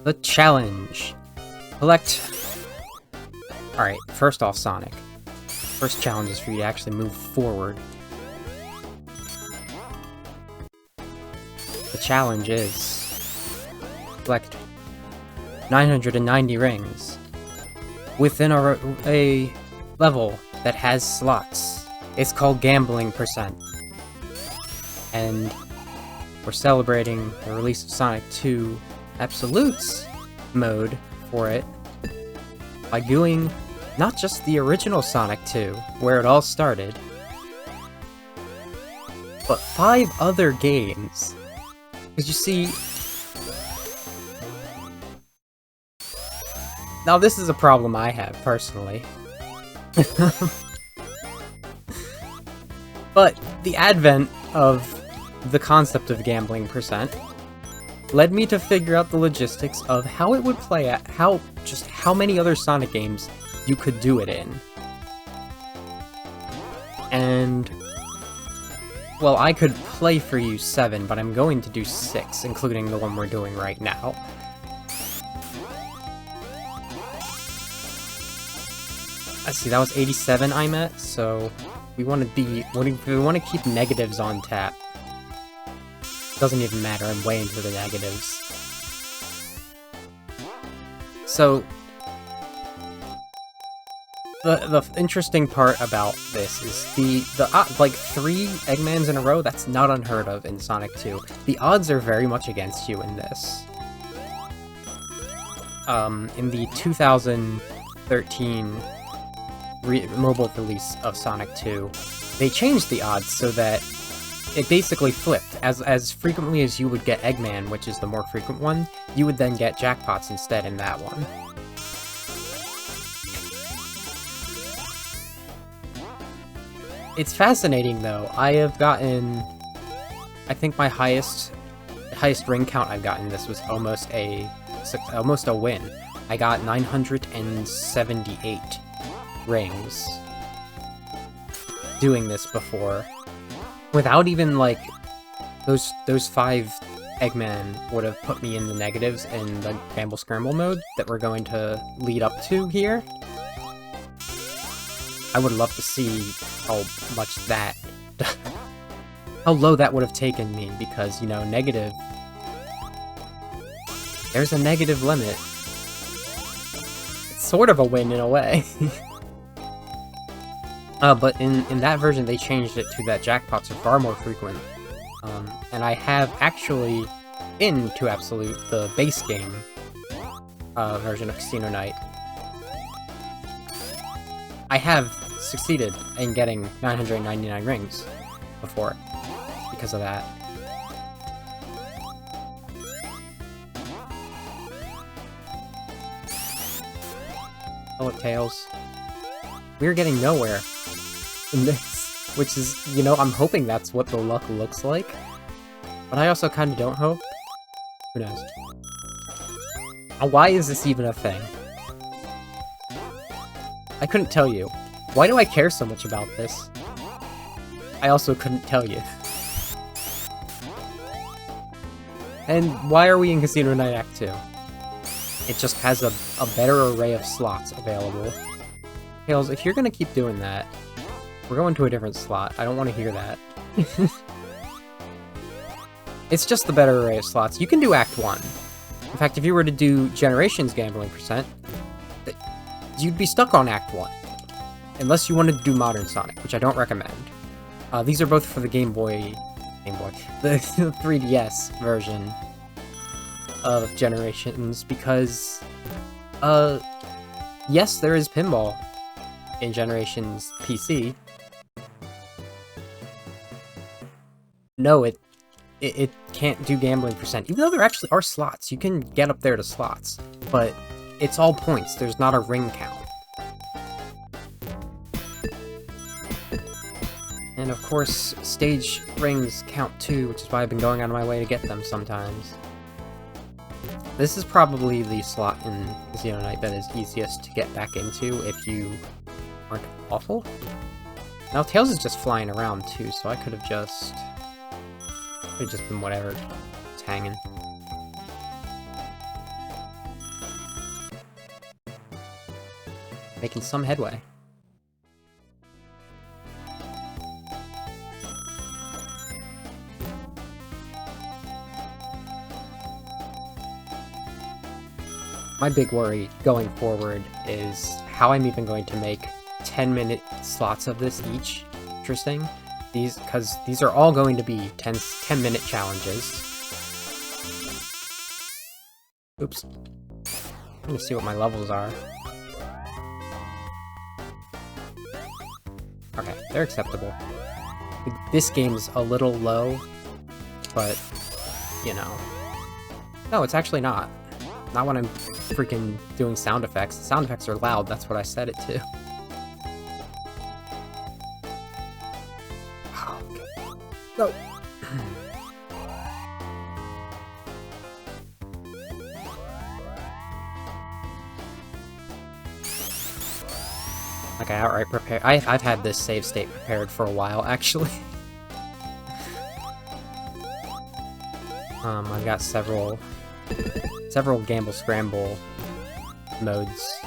The challenge. Collect... Alright, first off, Sonic. First challenge is for you to actually move forward. The challenge is... collect 990 rings within a level that has slots. It's called Gambling Percent. And we're celebrating the release of Sonic 2 Absolutes mode for it by doing not just the original Sonic 2, where it all started, but 5 other games. Because you see... Now this is a problem I have, personally. But the advent of the concept of Gambling Percent led me to figure out the logistics of how it would play out, how many other Sonic games you could do it in. And, well, I could play for you 7, but I'm going to do 6, including the one we're doing right now. Let's see, that was 87 I'm at, so we want to keep negatives on tap. Doesn't even matter, I'm way into the negatives. So, the interesting part about this is the like 3 Eggmans in a row, that's not unheard of in Sonic 2. The odds are very much against you in this. In the 2013 mobile release of Sonic 2, they changed the odds so that it basically flipped. As frequently as you would get Eggman, which is the more frequent one, you would then get jackpots instead in that one. It's fascinating though. I have gotten, I think my highest ring count I've gotten this was almost a win. I got 978 rings doing this before. Without even, like, those 5 Eggman would have put me in the negatives in the Gamble Scramble mode that we're going to lead up to here. I would love to see how much that... how low that would have taken me, because, you know, negative... There's a negative limit. It's sort of a win in a way. But in that version, they changed it to that jackpots are far more frequent. And I have actually, in 2 Absolute, the base game version of Casino Night, I have succeeded in getting 999 rings before, because of that. Hello, Tails. We're getting nowhere in this, which is, you know, I'm hoping that's what the luck looks like, but I also kind of don't hope. Who knows? Why is this even a thing? I couldn't tell you. Why do I care so much about this? I also couldn't tell you. And why are we in Casino Night Act 2? It just has a better array of slots available. Tails, if you're gonna keep doing that, we're going to a different slot. I don't want to hear that. It's just the better array of slots. You can do Act 1. In fact, if you were to do Generations Gambling Percent, you'd be stuck on Act 1. Unless you wanted to do Modern Sonic, which I don't recommend. These are both for the the 3DS version of Generations, because, yes, there is Pinball in Generations PC. No, it can't do Gambling Percent, even though there actually are slots. You can get up there to slots, but it's all points. There's not a ring count. And of course, stage rings count too, which is why I've been going out of my way to get them sometimes. This is probably the slot in Casino Night that is easiest to get back into if you aren't awful. Now Tails is just flying around too, so I could have just been whatever, just hanging. Making some headway. My big worry going forward is how I'm even going to make 10-minute slots of this each interesting. Because these are all going to be 10-minute challenges. Oops. I'm gonna see what my levels are. Okay, they're acceptable. This game's a little low, but, you know. No, it's actually not. Not when I'm freaking doing sound effects. The sound effects are loud, that's what I set it to. Okay. Go! Like, I outright prepare. I've had this save state prepared for a while, actually. I've got several Gamble Scramble modes,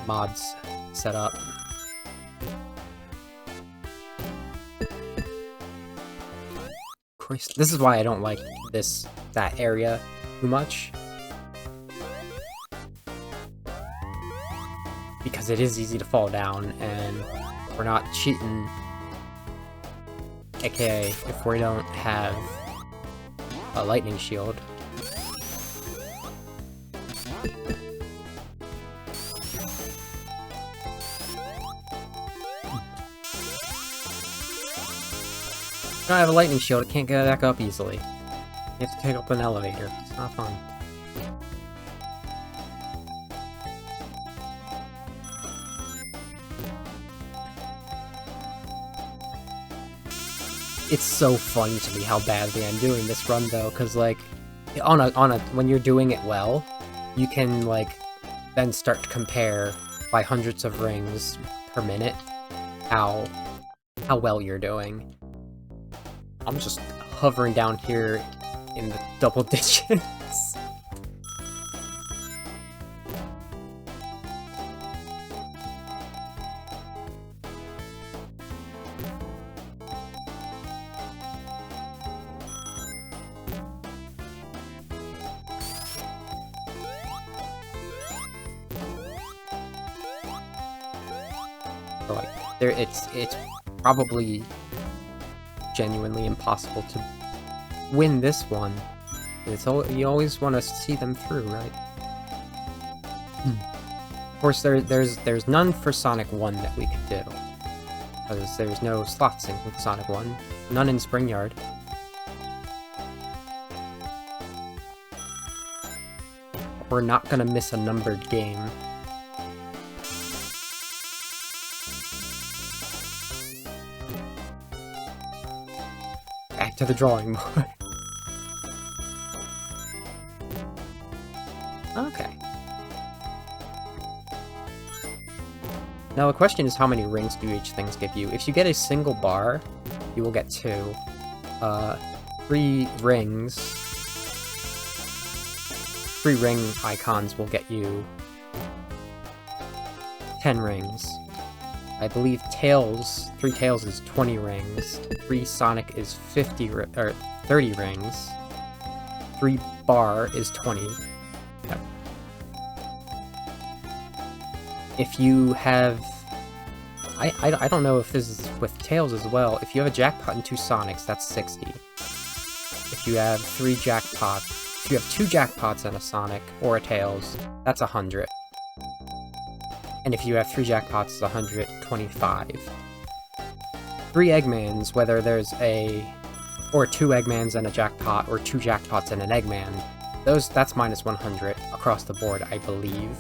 mods set up. Christ, this is why I don't like that area too much. Because it is easy to fall down, and we're not cheating. AKA, if we don't have a lightning shield. If I have a lightning shield, it can't get back up easily. You have to take up an elevator. It's not fun. It's so funny to me how badly I'm doing this run, though, because, like, when you're doing it well, you can, like, then start to compare by hundreds of rings per minute how well you're doing. I'm just hovering down here in the double digits. So, like, it's probably genuinely impossible to win this one. You always want to see them through, right? Of course, there's none for Sonic 1 that we could do, because there's no slots in Sonic 1, none in Springyard. We're not gonna miss a numbered game. Back to the drawing board. Okay. Now the question is, how many rings do each things give you? If you get a single bar, you will get 2. 3 rings. 3 ring icons will get you 10 rings. I believe 3 tails is 20 rings. 3 Sonic is 30 rings. 3 bar is 20. Yep. If you have... I don't know if this is with tails as well. If you have a jackpot and 2 Sonics, that's 60. If you have 3 jackpots... If you have 2 jackpots and a Sonic, or a Tails, that's 100. And if you have 3 jackpots, it's 125. 3 Eggmans, whether there's or 2 Eggmans and a jackpot, or 2 jackpots and an Eggman, that's minus 100 across the board, I believe.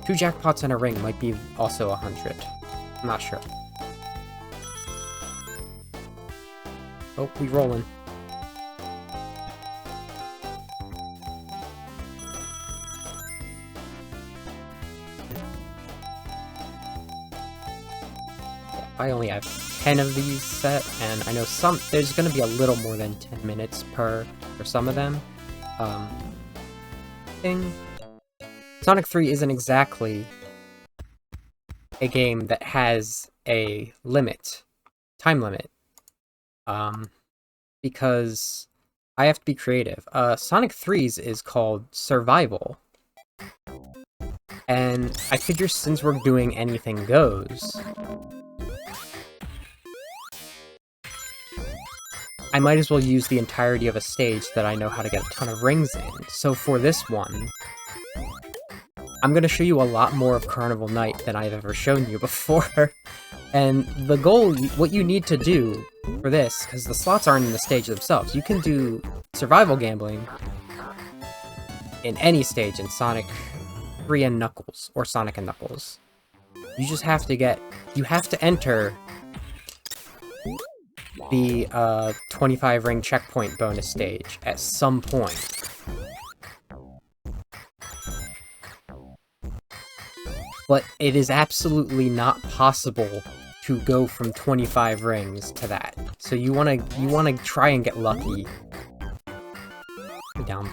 2 jackpots and a ring might be also 100. I'm not sure. Oh, we rolling. I only have 10 of these set, and I know there's going to be a little more than 10 minutes for some of them. Sonic 3 isn't exactly a game that has a time limit, because I have to be creative. Sonic 3's is called Survival, and I figure since we're doing anything goes, I might as well use the entirety of a stage that I know how to get a ton of rings in. So for this one, I'm going to show you a lot more of Carnival Night than I've ever shown you before. And the goal, what you need to do for this, because the slots aren't in the stage themselves, you can do survival gambling in any stage in Sonic 3 and Knuckles, or Sonic and Knuckles. You just have to you have to enter the 25 ring checkpoint bonus stage at some point. But it is absolutely not possible to go from 25 rings to that. So you wanna try and get lucky. Down.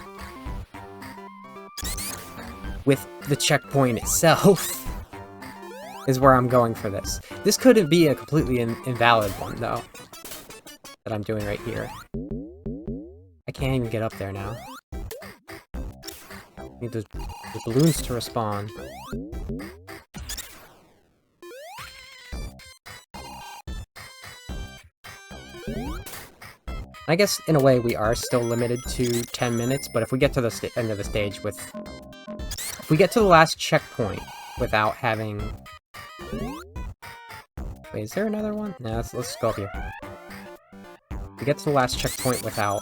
With the checkpoint itself is where I'm going for this. This could be a completely invalid one, though, that I'm doing right here. I can't even get up there now. I need the balloons to respawn. I guess, in a way, we are still limited to 10 minutes, but if we get to the end of the stage with... If we get to the last checkpoint without having... Wait, is there another one? No, let's go up here. If we get to the last checkpoint without...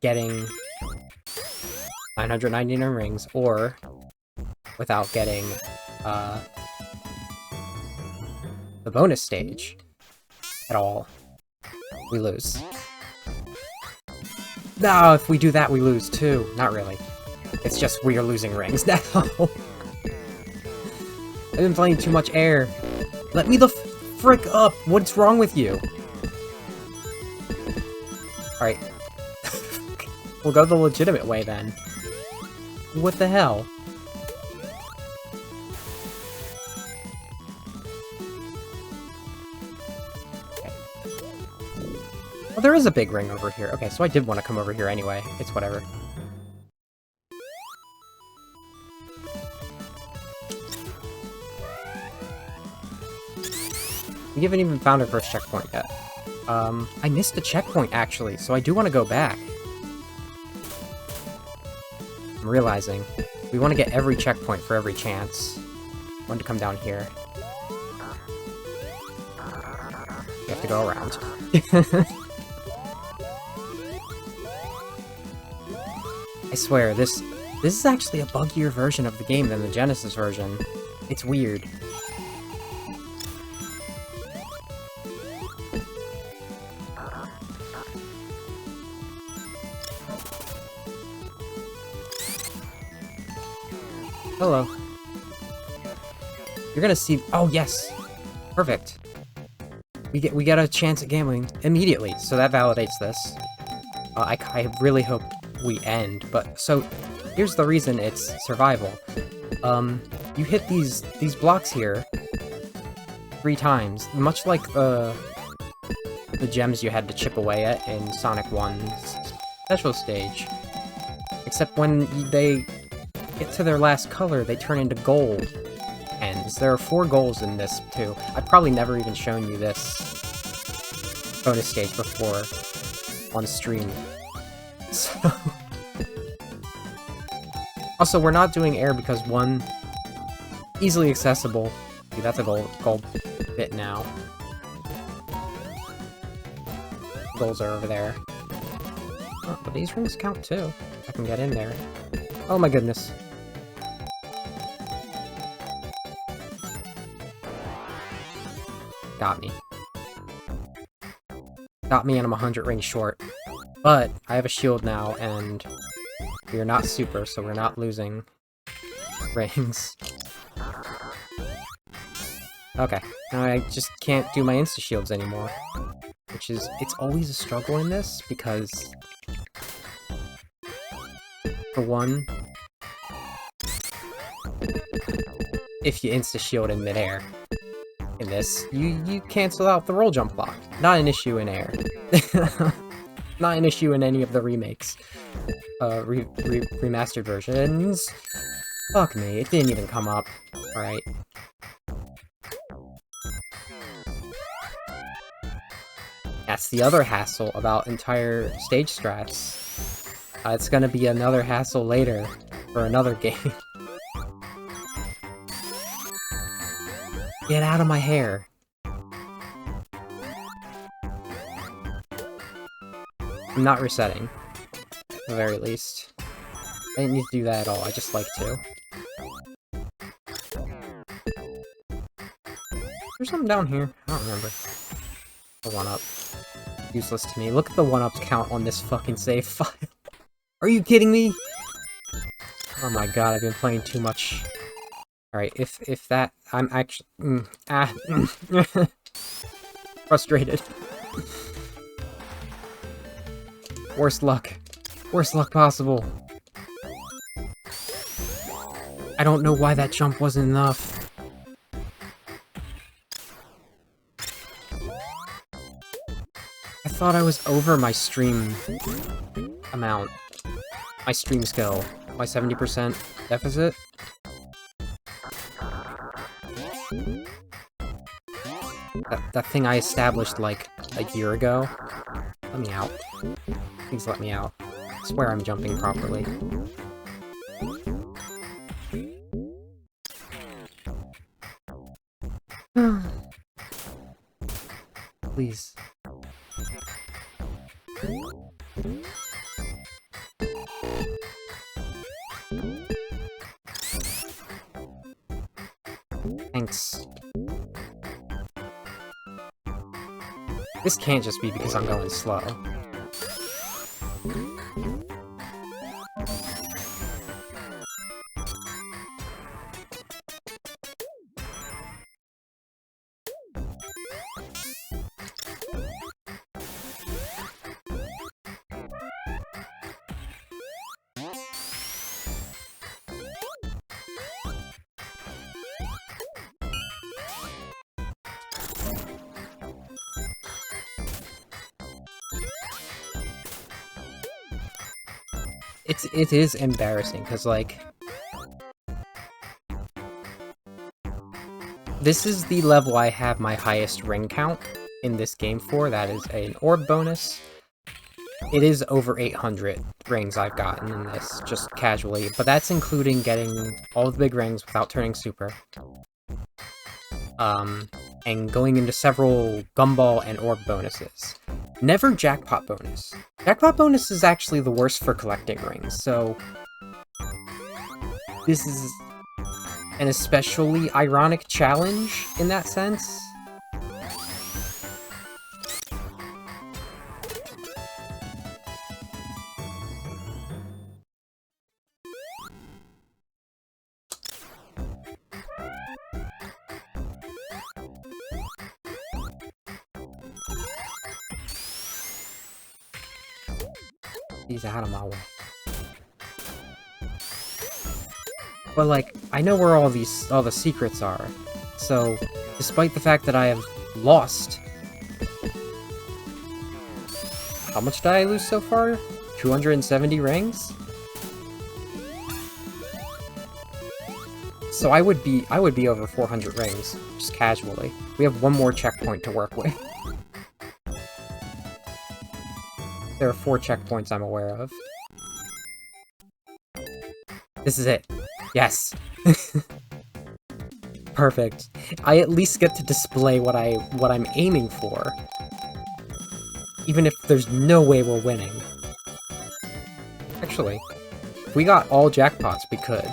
getting 999 rings, or without getting, the bonus stage at all, we lose. No, if we do that, we lose too. Not really. It's just we are losing rings now. I've been playing too much air. Let me the frick up! What's wrong with you? Alright. We'll go the legitimate way then. What the hell? Okay. Well, there is a big ring over here. Okay, so I did want to come over here anyway. It's whatever. We haven't even found our first checkpoint yet. I missed a checkpoint, actually, so I do want to go back. I'm realizing we want to get every checkpoint for every chance. I want to come down here. You have to go around. I swear, this is actually a buggier version of the game than the Genesis version. It's weird. Hello. You're gonna see- oh yes! Perfect. We get a chance at gambling immediately, so that validates this. I really hope we end, but so here's the reason it's survival. You hit these blocks here 3 times, much like the gems you had to chip away at in Sonic 1's special stage. Except when they get to their last color, they turn into gold ends. There are 4 goals in this, too. I've probably never even shown you this bonus stage before on stream. So... Also, we're not doing air because, 1, easily accessible. See, that's a gold bit now. Goals are over there. Oh, but these rings count, too. I can get in there. Oh my goodness. Got me. Got me, and I'm 100 rings short. But I have a shield now, and we are not super, so we're not losing rings. Okay, now I just can't do my insta-shields anymore. Which is, it's always a struggle in this, because for one. If you insta-shield in midair. In this, you cancel out the roll jump block. Not an issue in air. Not an issue in any of the remakes. Remastered versions. Fuck me, it didn't even come up. Alright. That's the other hassle about entire stage strats. It's gonna be another hassle later for another game. Get out of my hair. I'm not resetting. At the very least. I didn't need to do that at all, I just like to. There's something down here. I don't remember. The 1-up. Useless to me. Look at the 1-ups count on this fucking save file. Are you kidding me? Oh my god, I've been playing too much. Alright, if that... I'm actually... Frustrated. Worst luck. Worst luck possible. I don't know why that jump wasn't enough. I thought I was over my stream amount. My stream skill. My 70% deficit. That thing I established like a year ago. Let me out. Please let me out. I swear I'm jumping properly. Please. Thanks. This can't just be because I'm going slow. It is embarrassing, because, like... This is the level I have my highest ring count in this game for. That is an orb bonus. It is over 800 rings I've gotten in this, just casually. But that's including getting all the big rings without turning super. And going into several gumball and orb bonuses. Never jackpot bonus. Jackpot bonus is actually the worst for collecting rings, so... This is an especially ironic challenge in that sense. He's out of my way. But, like, I know where all the secrets are, so despite the fact that I have lost... How much did I lose so far? 270 rings? So I would be over 400 rings, just casually. We have one more checkpoint to work with. There are 4 checkpoints I'm aware of. This is it. Yes! Perfect. I at least get to display what I'm aiming for. Even if there's no way we're winning. Actually, if we got all jackpots, we could.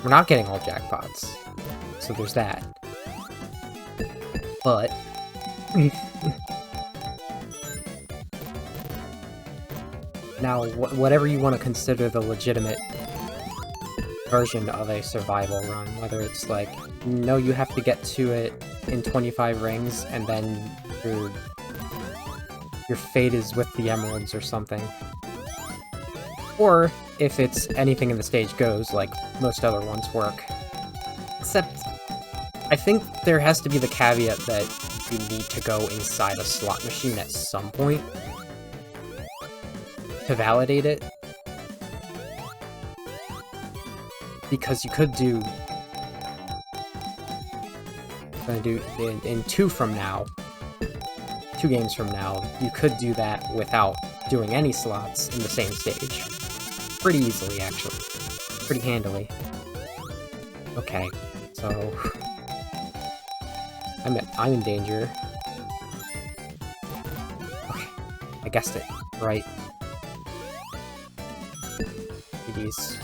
We're not getting all jackpots. So there's that. But... Now, whatever you want to consider the legitimate version of a survival run, whether it's like, no, you have to get to it in 25 rings, and then your fate is with the emeralds or something. Or if it's anything in the stage goes, like most other ones work. Except, I think there has to be the caveat that you need to go inside a slot machine at some point to validate it. Because you could do... in 2 games from now, you could do that without doing any slots in the same stage. Pretty easily, actually. Pretty handily. Okay, so... I'm in danger. Okay, I guessed it, right? These.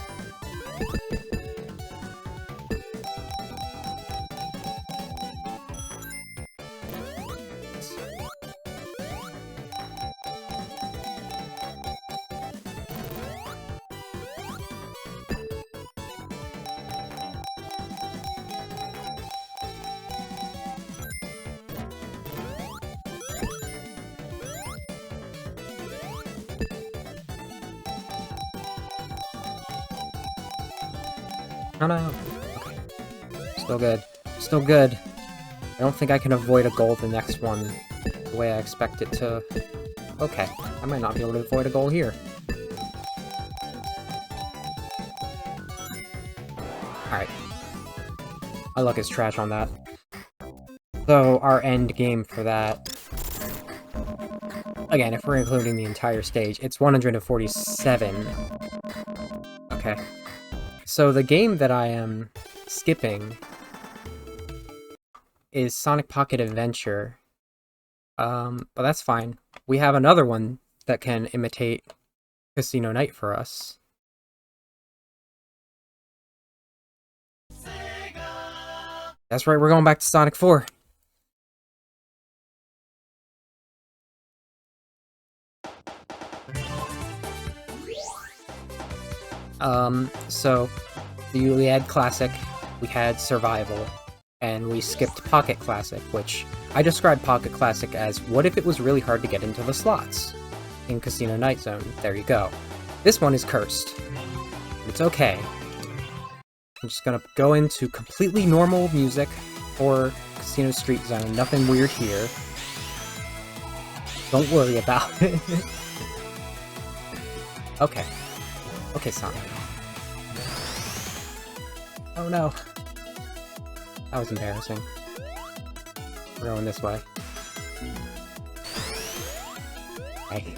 Oh no. Okay. Still good. Still good. I don't think I can avoid a goal the next one the way I expect it to. Okay. I might not be able to avoid a goal here. Alright. My luck is trash on that. So, our end game for that... Again, if we're including the entire stage, it's 147. Okay. So the game that I am skipping is Sonic Pocket Adventure. But that's fine. We have another one that can imitate Casino Night for us. That's right, we're going back to Sonic 4. So, we had Classic, we had Survival, and we skipped Pocket Classic, which I described Pocket Classic as, what if it was really hard to get into the slots in Casino Night Zone? There you go. This one is cursed. It's okay. I'm just gonna go into completely normal music for Casino Street Zone, nothing weird here. Don't worry about it. Okay. Okay, Sonic. Oh no. That was embarrassing. We're going this way. Okay.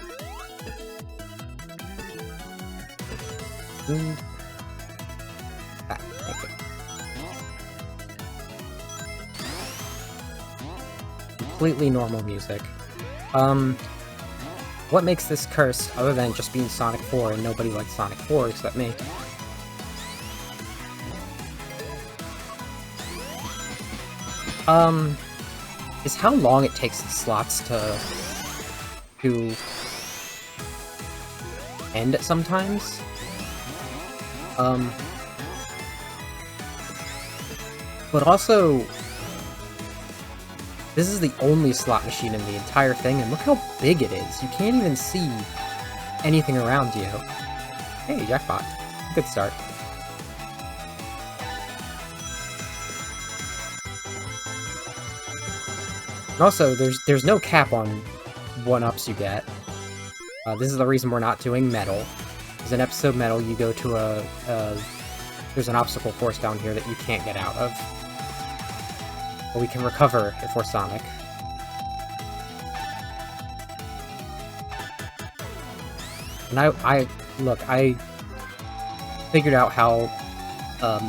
Ah, thank you. Completely normal music. What makes this cursed, other than just being Sonic 4, and nobody likes Sonic 4 except me? Is how long it takes the slots to end sometimes. But also, this is the only slot machine in the entire thing, and look how big it is. You can't even see anything around you. Hey, jackpot. Good start. And also, there's no cap on one-ups you get. This is the reason we're not doing Metal. Because in episode Metal, you go to there's an obstacle course down here that you can't get out of. But we can recover if we're Sonic. And I figured out how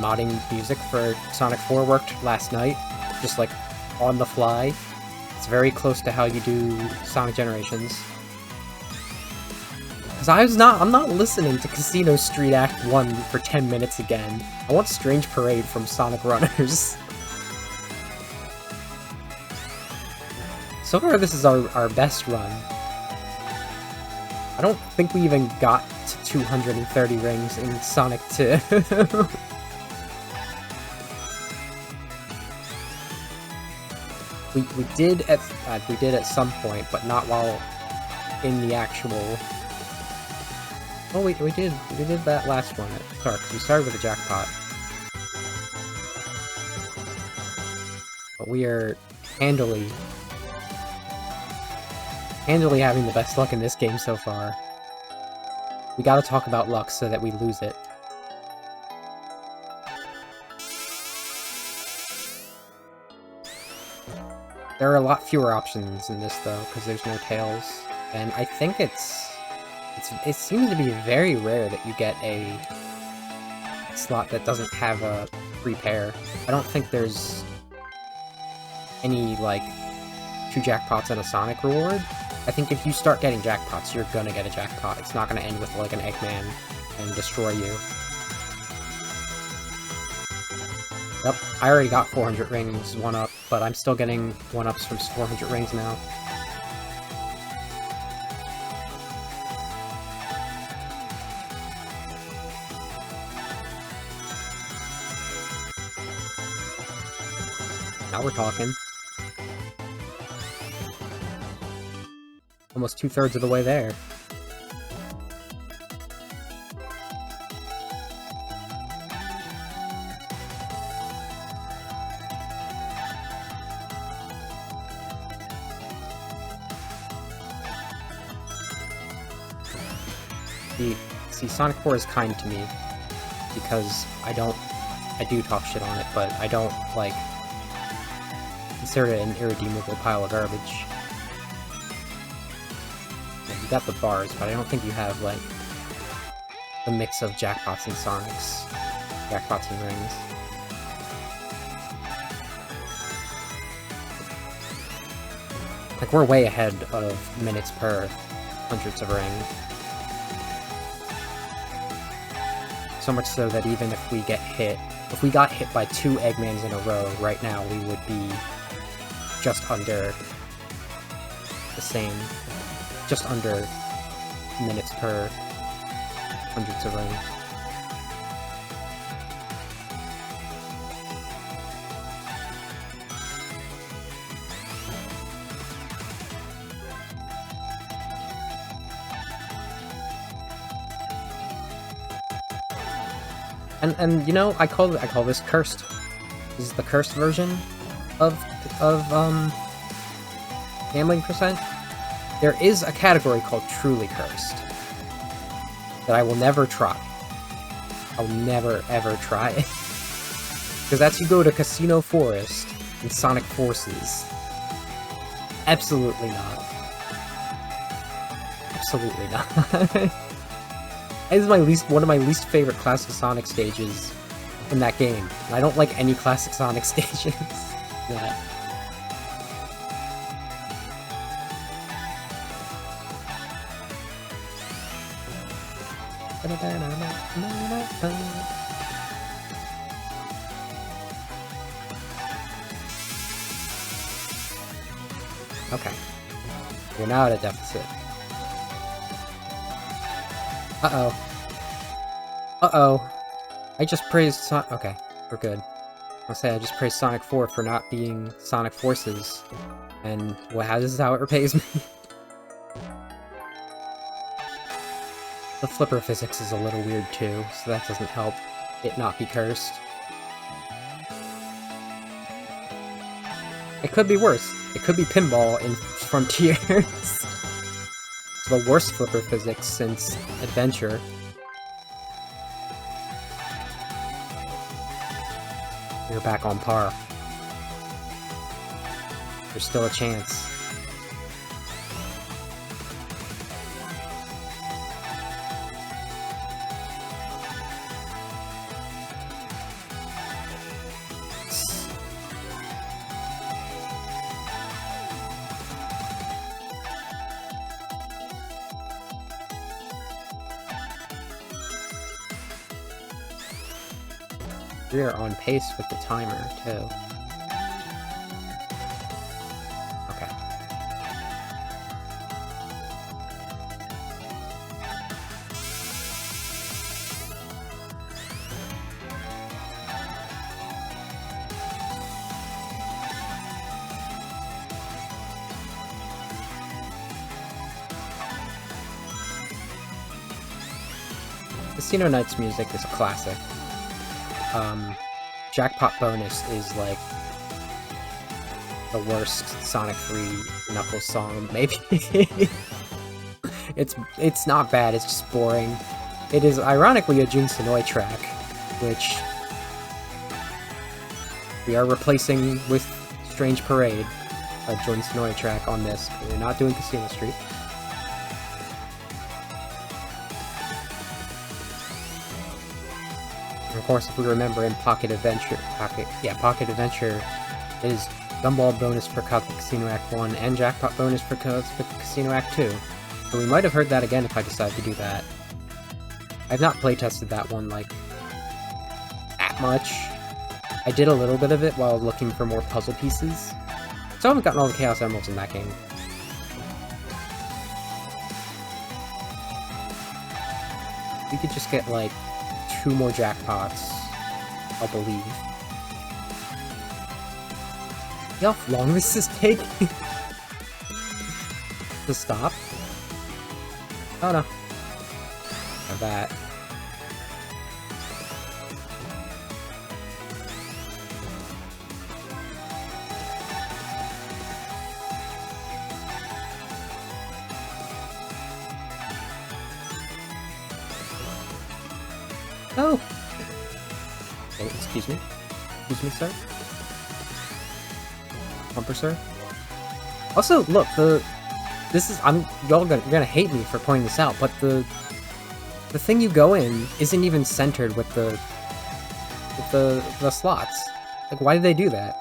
modding music for Sonic 4 worked last night, just like on the fly. It's very close to how you do Sonic Generations. Because I'm not listening to Casino Street Act 1 for 10 minutes again. I want Strange Parade from Sonic Runners. So far, this is our best run. I don't think we even got to 230 rings in Sonic 2. we did at some point, but not while in the actual Oh, we did that last one at the start, because we started with a jackpot. But we are handily having the best luck in this game so far. We gotta talk about luck so that we lose it. There are a lot fewer options in this, though, because there's no tails. And I think it seems to be very rare that you get a slot that doesn't have a free pair. I don't think there's any, like, 2 jackpots and a Sonic reward. I think if you start getting jackpots, you're gonna get a jackpot. It's not gonna end with, like, an Eggman and destroy you. Yep, I already got 400 rings 1-up, but I'm still getting 1-ups from 400 rings now. Now we're talking. Almost 2/3 of the way there. See, Sonic 4 is kind to me, because I do talk shit on it, but I don't, like, consider it an irredeemable pile of garbage. Yeah, you got the bars, but I don't think you have, like, the mix of jackpots and Sonics. Jackpots and rings. Like, we're way ahead of minutes per hundreds of rings. So much so that even if we got hit by 2 Eggmans in a row right now, we would be just under the same, just under minutes per hundreds of rings. And you know, I call this cursed. This is the cursed version of gambling percent. There is a category called truly cursed that I will never try. I'll never ever try it. Because that's you go to Casino Forest and Sonic Forces. Absolutely not. Absolutely not. This is one of my least favorite classic Sonic stages in that game. And I don't like any classic Sonic stages. Yeah. Okay. We're now at a deficit. Uh-oh. Uh-oh. I just praised Sonic... Okay, we're good. I'll say I just praised Sonic 4 for not being Sonic Forces. And, well, this is how it repays me. The flipper physics is a little weird too, so that doesn't help it not be cursed. It could be worse. It could be Pinball in Frontiers. It's the worst flipper physics since Adventure. You're back on par. There's still a chance. We are on pace with the timer, too. Okay. Casino Night's music is a classic. Jackpot Bonus is like the worst Sonic 3 Knuckles song, maybe. It's not bad, it's just boring. It is ironically a Jun Senoi track, which we are replacing with Strange Parade, a Jun Senoi track on this. We're not doing Casino Street. And of course, if we remember in Pocket Adventure is Gumball bonus for Cosmic Casino Act 1 and Jackpot bonus for Cosmic Casino Act 2. So we might have heard that again if I decide to do that. I've not playtested that one, like, that much. I did a little bit of it while looking for more puzzle pieces. So I haven't gotten all the Chaos Emeralds in that game. We could just get, like, 2 more jackpots, I'll believe. See how long this is taking? To stop? Oh no. Have that. Oh! Okay, excuse me. Excuse me, sir? Bumper, sir? Also, look, this is, you're gonna hate me for pointing this out, but the thing you go in isn't even centered with the slots. Like, why did they do that?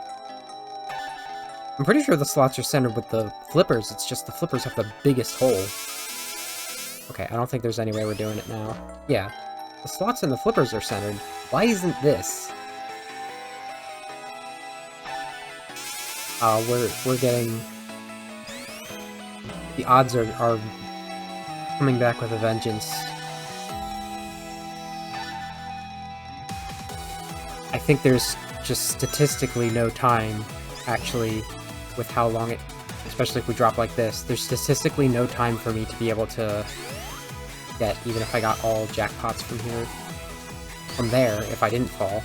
I'm pretty sure the slots are centered with the flippers, it's just the flippers have the biggest hole. Okay, I don't think there's any way we're doing it now. Yeah, the slots and the flippers are centered. Why isn't this? We're getting... The odds are coming back with a vengeance. I think there's just statistically no time, actually, with how long it... Especially if we drop like this. There's statistically no time for me to be able to get, even if I got all jackpots from here. From there, if I didn't fall.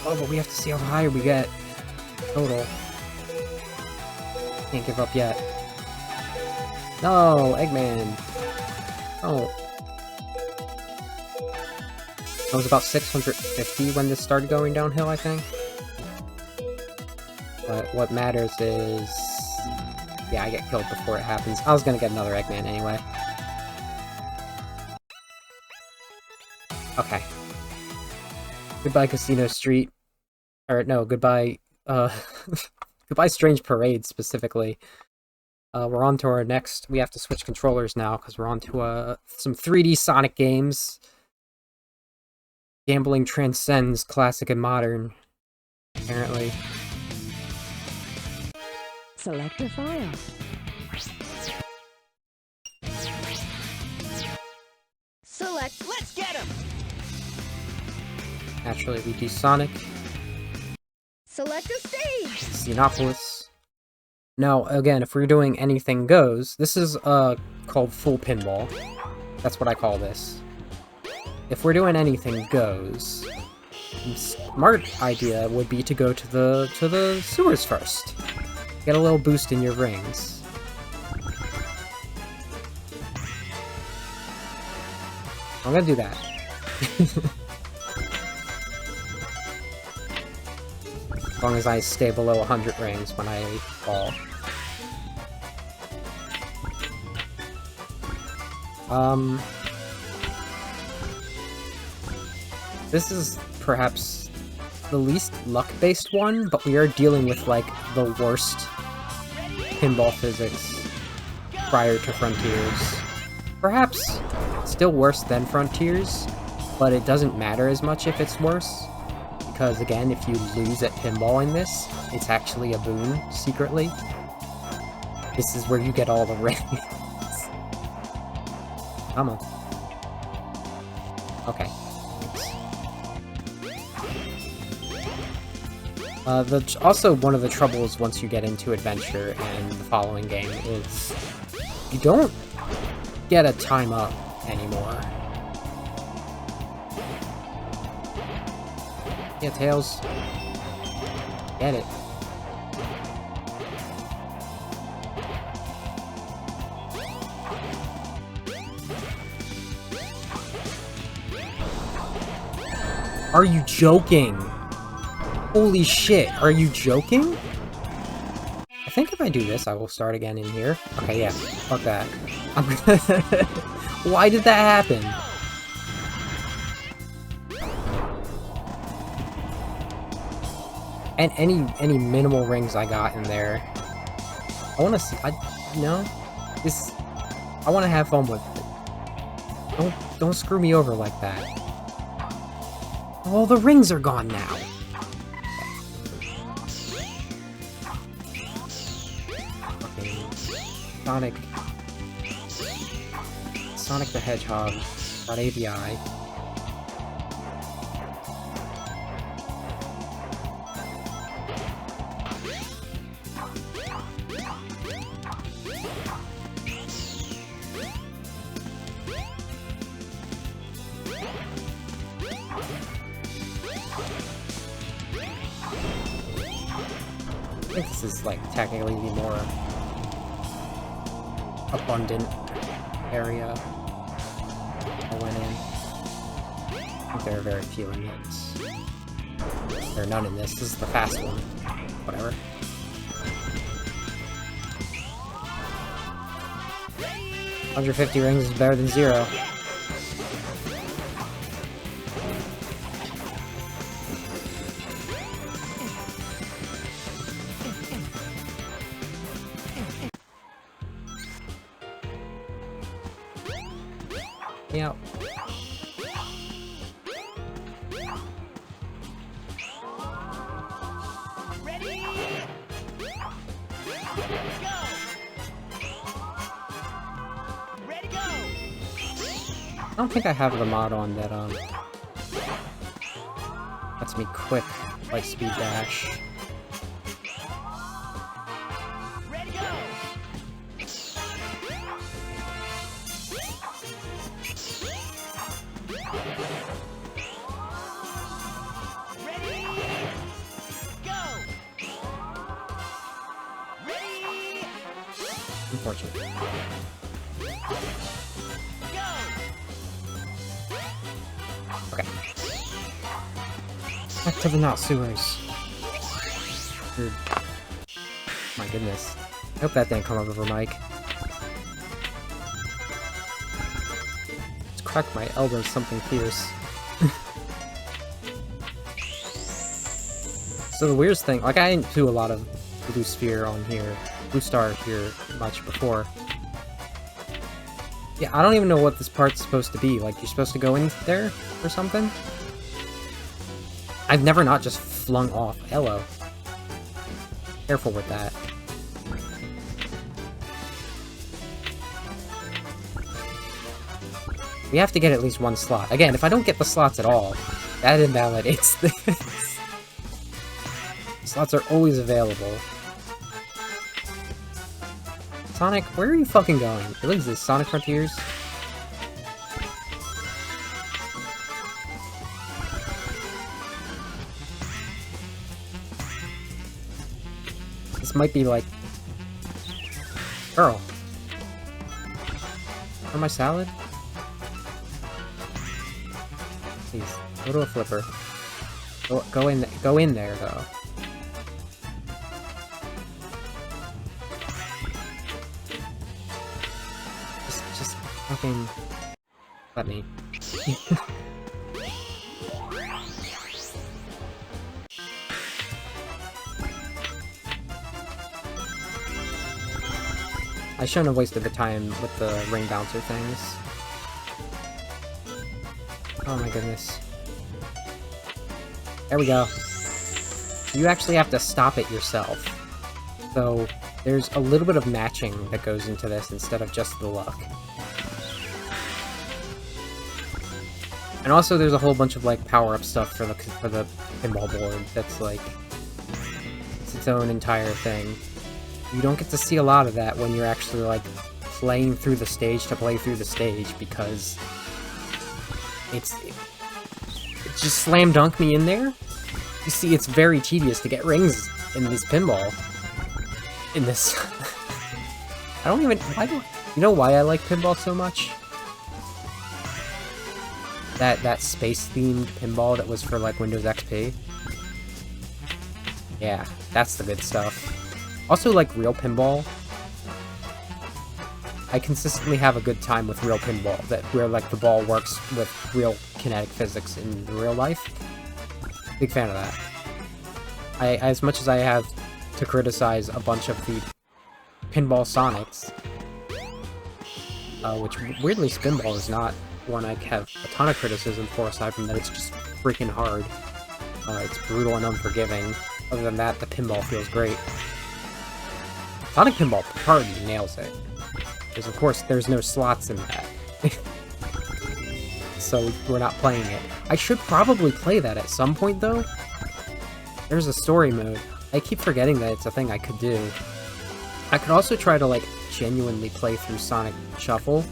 Oh, but we have to see how high we get. Total. Can't give up yet. No, Eggman! Oh. It was about 650 when this started going downhill, I think. But what matters is... Yeah, I get killed before it happens. I was gonna get another Eggman anyway. Okay. Goodbye, Casino Street. Or, no, goodbye, goodbye, Strange Parade, specifically. We're on to our next... We have to switch controllers now, because we're on to, some 3D Sonic games. Gambling transcends classic and modern, apparently. Select a file. Select. Let's get him. Naturally, we do Sonic. Select a stage. Xenopolis. Now, again, if we're doing anything goes, this is called full pinball. That's what I call this. If we're doing anything goes, the smart idea would be to go to the sewers first. Get a little boost in your rings. I'm gonna do that. As long as I stay below 100 rings when I fall. This is perhaps the least luck-based one, but we are dealing with, like, the worst pinball physics prior to Frontiers. Perhaps still worse than Frontiers, but it doesn't matter as much if it's worse. Because, again, if you lose at pinball in this, it's actually a boon, secretly. This is where you get all the rings. Come on. Okay. Also, one of the troubles once you get into Adventure and the following game is you don't get a time up anymore. Yeah, Tails. Get it. Are you joking? Holy shit, are you joking? I think if I do this, I will start again in here. Okay, yeah, fuck that. I'm gonna... Why did that happen? And any minimal rings I got in there. I wanna see... This... I wanna have fun with it. Don't screw me over like that. Oh, the rings are gone now. Okay. Sonic the Hedgehog. .avi. I think this is, like, technically the more abundant area I went in. I think there are very few in this. There are none in this. This is the fast one. Whatever. $150 rings is better than 0. Yeah. Ready? Go! Ready, go! I don't think I have the mod on that, lets me quick, like, speed dash. Ready, go! Ready, go! Ready, Unfortunate. go! Okay. Back to the not sewers. Dude. My goodness. I hope that didn't come over mic. Just cracked my elbow something fierce. So the weirdest thing, like I didn't do a lot of Blue Sphere on here, Blue Star here much before. Yeah, I don't even know what this part's supposed to be. Like, you're supposed to go in there or something? I've never not just flung off. Hello. Careful with that. We have to get at least one slot. Again, if I don't get the slots at all, that invalidates this. Slots are always available. Sonic, where are you fucking going? What is this, Sonic Frontiers? This might be like... Girl. For my salad? Please, go to a flipper. Go in there, though. Just fucking... Let me. I shouldn't have wasted the time with the ring bouncer things. Oh my goodness. There we go. You actually have to stop it yourself. So, there's a little bit of matching that goes into this instead of just the luck. And also there's a whole bunch of like power-up stuff for the pinball board that's like it's its own entire thing. You don't get to see a lot of that when you're actually like playing through the stage to play through the stage because it just slam dunk me in there. You see, it's very tedious to get rings in this pinball. In this... I don't even... Why do... You know why I like pinball so much? That space-themed pinball that was for, like, Windows XP. Yeah, that's the good stuff. Also, like, real pinball. I consistently have a good time with real pinball, where, like, the ball works with real kinetic physics in real life. Big fan of that. As much as I have to criticize a bunch of the Pinball Sonics, which, weirdly, Spinball is not one I have a ton of criticism for, aside from that it's just freaking hard. It's brutal and unforgiving. Other than that, the pinball feels great. Sonic Pinball Party nails it. Because, of course, there's no slots in that. So, we're not playing it. I should probably play that at some point, though. There's a story mode. I keep forgetting that it's a thing I could do. I could also try to, like, genuinely play through Sonic Shuffle.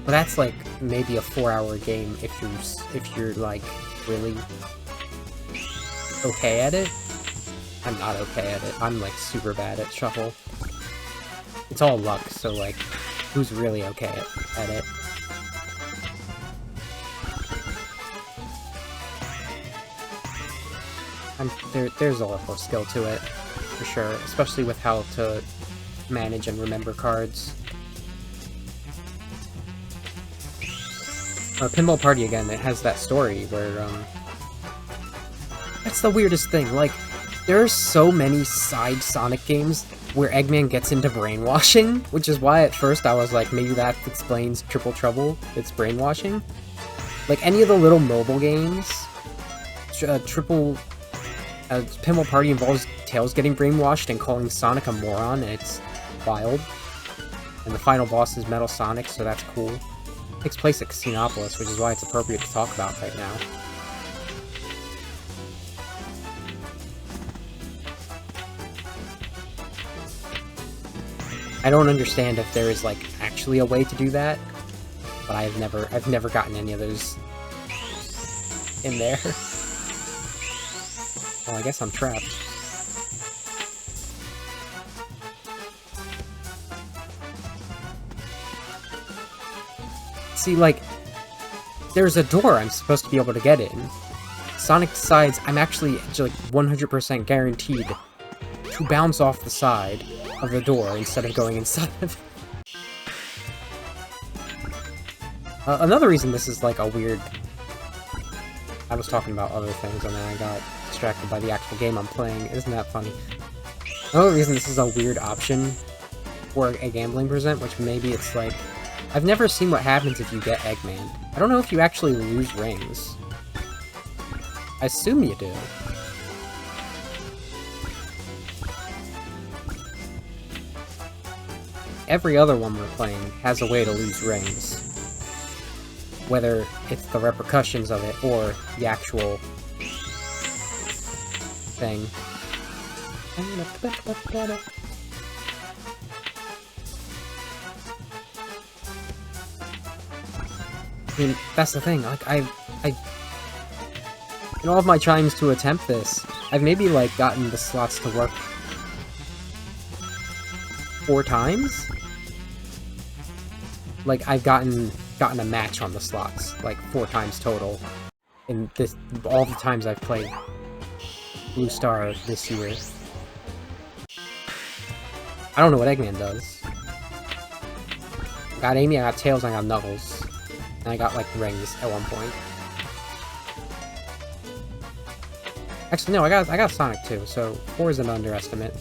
But that's, like, maybe a 4-hour game if you're, like, really okay at it. I'm not okay at it. I'm, like, super bad at Shuffle. It's all luck, so, like, who's really okay at it? There's a level of skill to it, for sure, especially with how to manage and remember cards. Pinball Party, again, it has that story where, that's the weirdest thing, like, there are so many side Sonic games where Eggman gets into brainwashing, which is why at first I was like, maybe that explains Triple Trouble, it's brainwashing. Like, any of the little mobile games, Pinball Party involves Tails getting brainwashed and calling Sonic a moron, and it's wild. And the final boss is Metal Sonic, so that's cool. It takes place at Casinopolis, which is why it's appropriate to talk about right now. I don't understand if there is, like, actually a way to do that, but I've never gotten any of those in there. Well, I guess I'm trapped. See, like, there's a door I'm supposed to be able to get in. Sonic decides I'm actually, like, 100% guaranteed to bounce off the side of the door instead of going inside of it. Another reason this is, like, a weird... I was talking about other things and then I got distracted by the actual game I'm playing. Isn't that funny? Another reason this is a weird option for a gambling present, which maybe it's like... I've never seen what happens if you get Eggman. I don't know if you actually lose rings. I assume you do. Every other one we're playing has a way to lose rings. Whether it's the repercussions of it or the actual thing. I mean, that's the thing, like, in all of my tryings to attempt this, I've maybe, like, gotten the slots to work 4 times? Like, I've gotten a match on the slots, like, 4 times total. In all the times I've played Blue Star this year. I don't know what Eggman does. I got Amy, I got Tails, I got Knuckles. And I got, like, rings at one point. Actually, no, I got Sonic too, so 4 is an underestimate.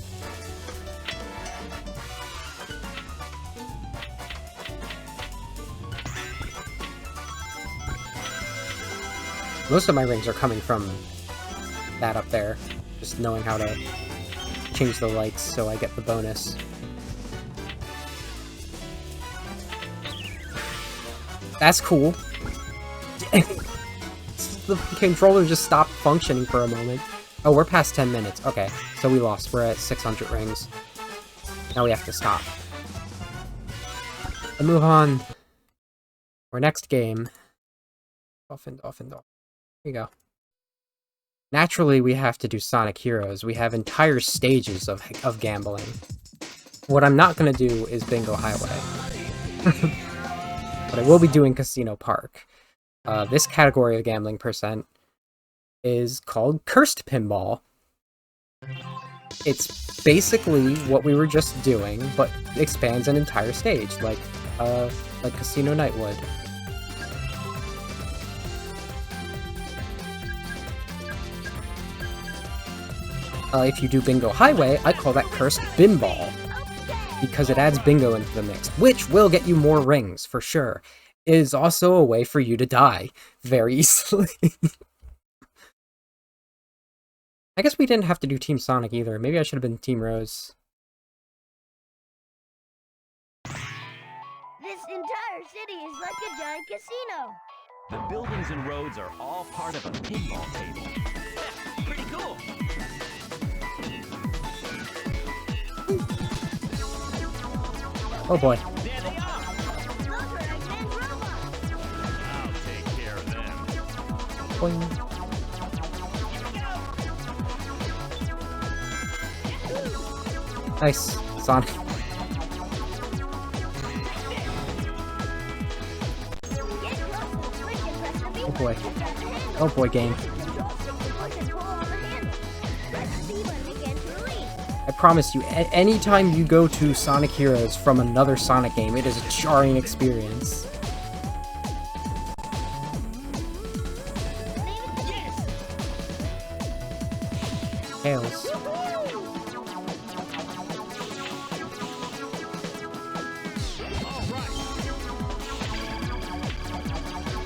Most of my rings are coming from that up there. Just knowing how to change the lights so I get the bonus. That's cool. The controller just stopped functioning for a moment. Oh, we're past 10 minutes. Okay, so we lost. We're at 600 rings. Now we have to stop. And move on. Our next game. off. Here you go. Naturally, we have to do Sonic Heroes. We have entire stages of gambling. What I'm not going to do is Bingo Highway. But I will be doing Casino Park. This category of gambling percent is called Cursed Pinball. It's basically what we were just doing, but expands an entire stage, like Casino Night would. If you do Bingo Highway, I call that Cursed Pinball, because it adds bingo into the mix, which will get you more rings, for sure. It is also a way for you to die very easily. I guess we didn't have to do Team Sonic either. Maybe I should have been Team Rose. This entire city is like a giant casino. The buildings and roads are all part of a pinball table. Pretty cool. Oh boy. There they are. Those are Eggman's robots. I'll take care of them. Boing. Nice, Sonic. Get close to the switch and press the B Oh boy. button to grab the handle. Oh boy, game. Control stick to push and pull on the handle. Press the B button again to release. I promise you, anytime you go to Sonic Heroes from another Sonic game, it is a jarring experience. Yes. Tails. All right.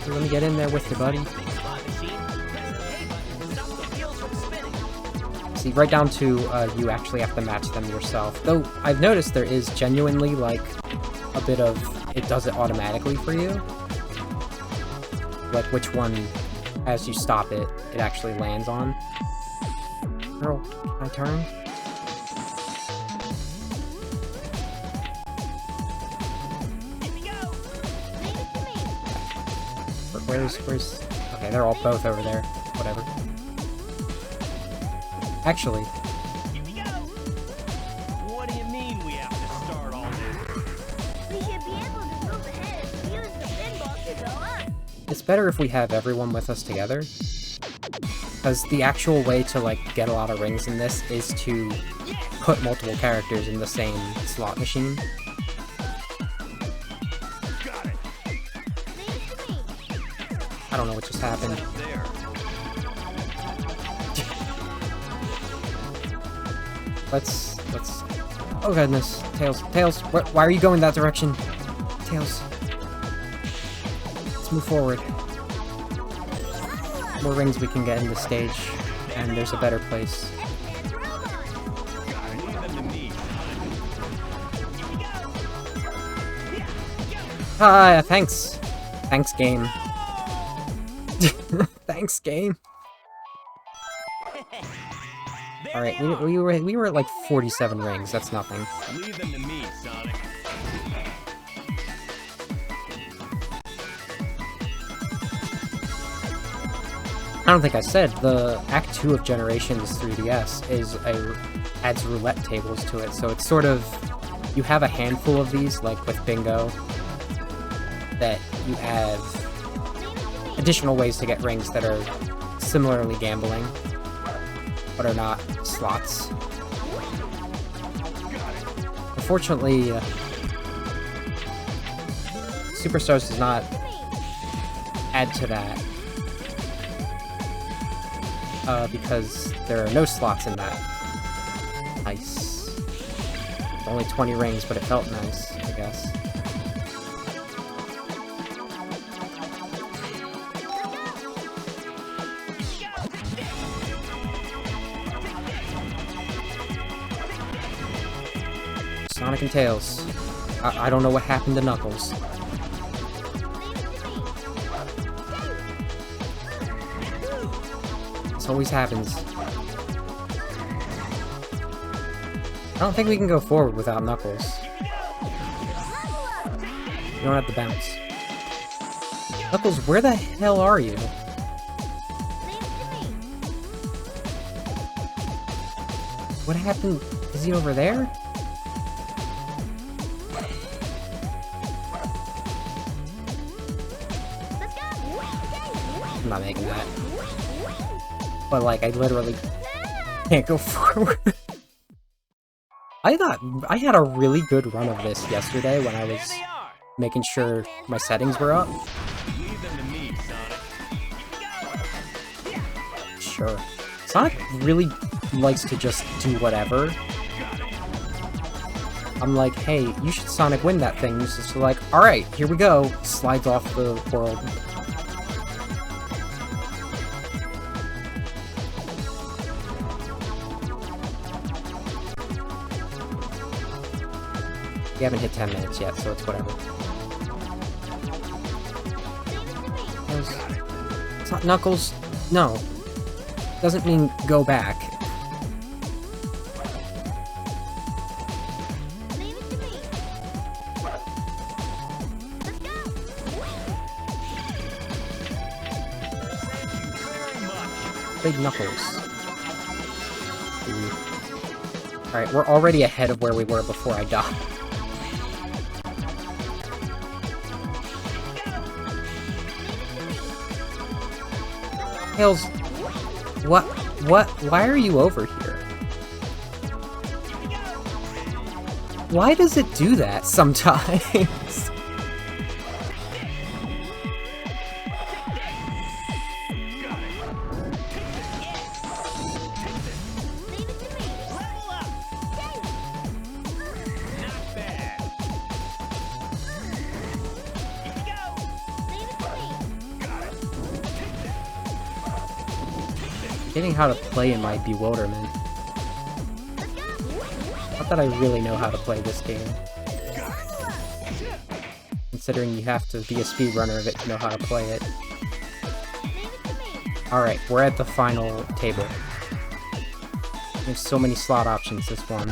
Let me get in there with you, buddy. Big slot machine. Press the A button to stop the wheels from spinning. See, right down to you actually have to match them yourself. Though, I've noticed there is genuinely, like, a bit of it does it automatically for you. Like, which one, as you stop it, it actually lands on. Girl, can I turn? Here we go. Leave it to me. Where's... Okay, they're all both over there. Whatever. Actually, Here we go. What do you mean we have to start all this? We should be able to move ahead and use the pinball to go up. it's better if we have everyone with us together. Because the actual way to, like, get a lot of rings in this is to put multiple characters in the same slot machine. Got it. Leave it to me. I don't know what just happened. Up there. Let's... Oh goodness. Tails, why are you going that direction? Tails. Let's move forward. More rings we can get in this stage, and there's a better place. Eggman's robots. Got it. Leave them to me. Here we go. Ah, thanks. Thanks, game. Thanks, game. There Alright, they are. we were at like 47 rings, that's nothing. Leave them to me, Sonic. I don't think I said, the Act 2 of Generations 3DS adds roulette tables to it, so it's sort of, you have a handful of these, like with Bingo, that you have additional ways to get rings that are similarly gambling, but are not slots. Unfortunately, Superstars does not add to that. Because there are no slots in that. Nice. It's only 20 rings, but it felt nice, I guess. Sonic and Tails. I don't know what happened to Knuckles. This always happens. I don't think we can go forward without Knuckles. You don't have to bounce. Knuckles, where the hell are you? Leave it to me. What happened? Is he over there? Let's go. I'm not making that. But like, I literally can't go forward. I had a really good run of this yesterday when I was There they are. making sure my settings were up. Leave them to me, Sonic. Sure. Sonic really likes to just do whatever. I'm like, hey, you should Sonic win that thing. He's just like, alright, here we go. Slides off the world. We haven't hit 10 minutes yet, so it's whatever. It's not Knuckles. No. Doesn't mean go back. Leave it to me. Let's go. Very much. Big Knuckles. Alright, we're already ahead of where we were before I died. Tails, what, why are you over here? Why does it do that sometimes? Leave it to me. Level up. Not bad. Here we go. Leave it to me. Getting how to play in my bewilderment. Let's go. Not that I really know how to play this game. Considering you have to be a speedrunner of it to know how to play it. Leave it to me. Alright, we're at the final table. There's so many slot options this one.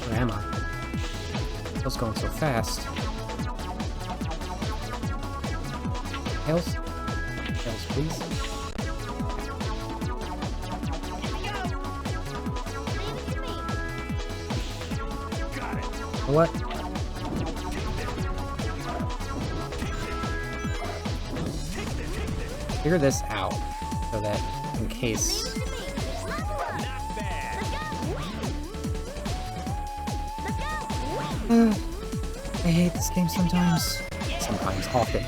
Where am I? What's going so fast? Tails? Tails, please. Leave it to me. What? Figure this out so that in case. Leave it to me. Not bad. Let's go. I hate this game sometimes. Sometimes, often.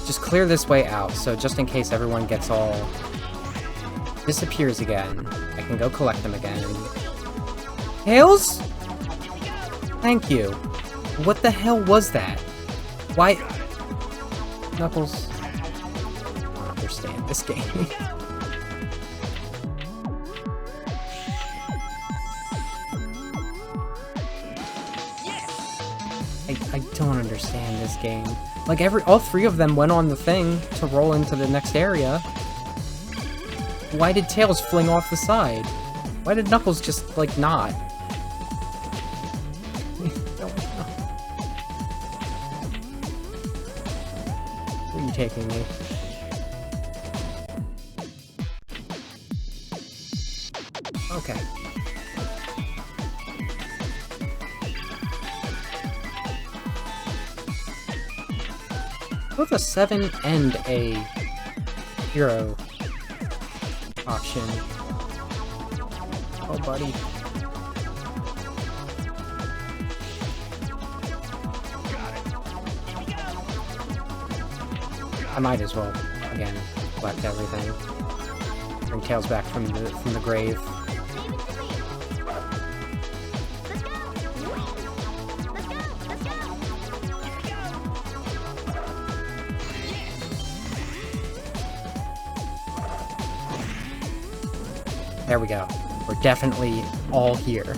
Just clear this way out, so just in case everyone gets all... disappears again, I can go collect them again. Tails? Thank you. What the hell was that? Why... Knuckles... I don't understand this game. I don't understand this game. Like, all three of them went on the thing to roll into the next area. Why did Tails fling off the side? Why did Knuckles just, like, not? I don't know. Where are you taking me? Okay. Both a 7 and a hero option. Oh, buddy. I might as well, again, collect everything. Bring Tails back from the grave. There we go. We're definitely all here.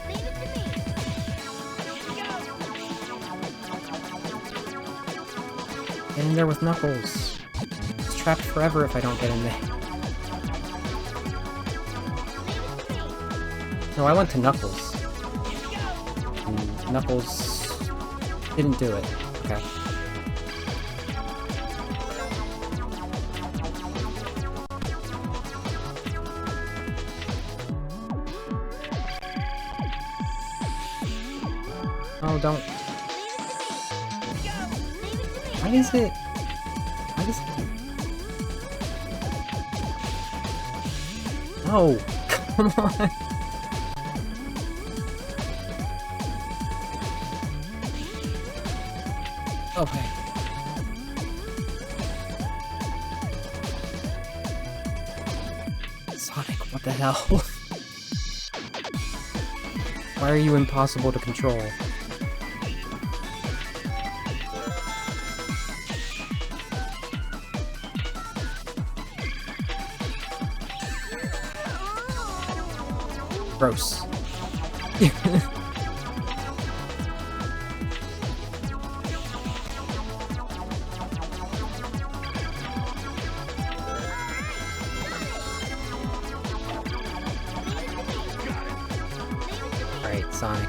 Leave it to Get in there with Knuckles. It's trapped forever if I don't get in there. No, I went to Knuckles. And Knuckles didn't do it. Okay. Oh, don't. Why is it? Why is it? No! Come on! Okay. Sonic, what the hell? Why are you impossible to control? Gross. Alright, Sonic.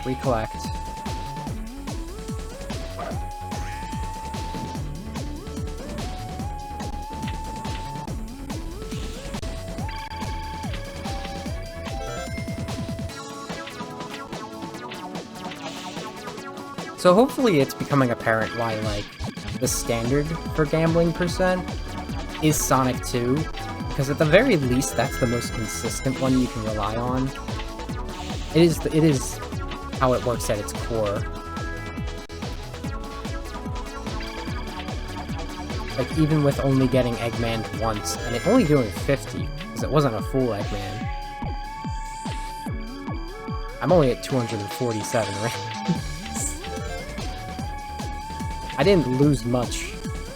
Recollect. So hopefully it's becoming apparent why, like, the standard for gambling percent is Sonic 2, because at the very least that's the most consistent one you can rely on. It is how it works at its core. Like, even with only getting Eggman once, and it only doing 50, because it wasn't a full Eggman. I'm only at 247 right now. I didn't lose much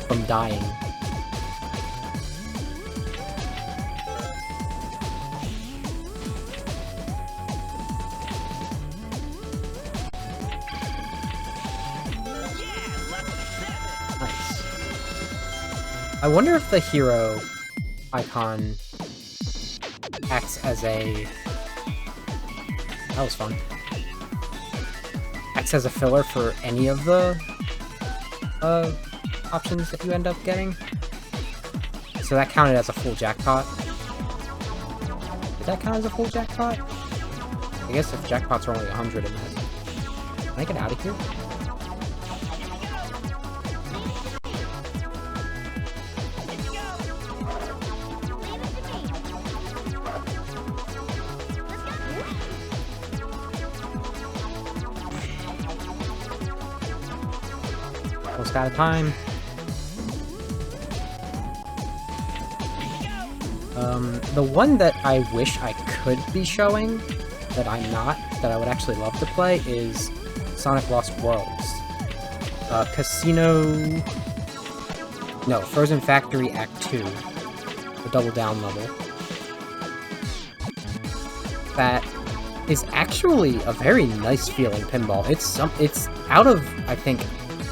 from dying. Nice. I wonder if the hero icon acts as a... That was fun. Acts as a filler for any of the options that you end up getting. So that counted as a full jackpot. Did that count as a full jackpot? I guess if jackpots are only 100 in this. Can I get out of here? Almost out of time. The one that I wish I could be showing, that I'm not, that I would actually love to play, is Sonic Lost Worlds. Frozen Factory Act 2. The Double Down level. That is actually a very nice feeling pinball. It's out of, I think,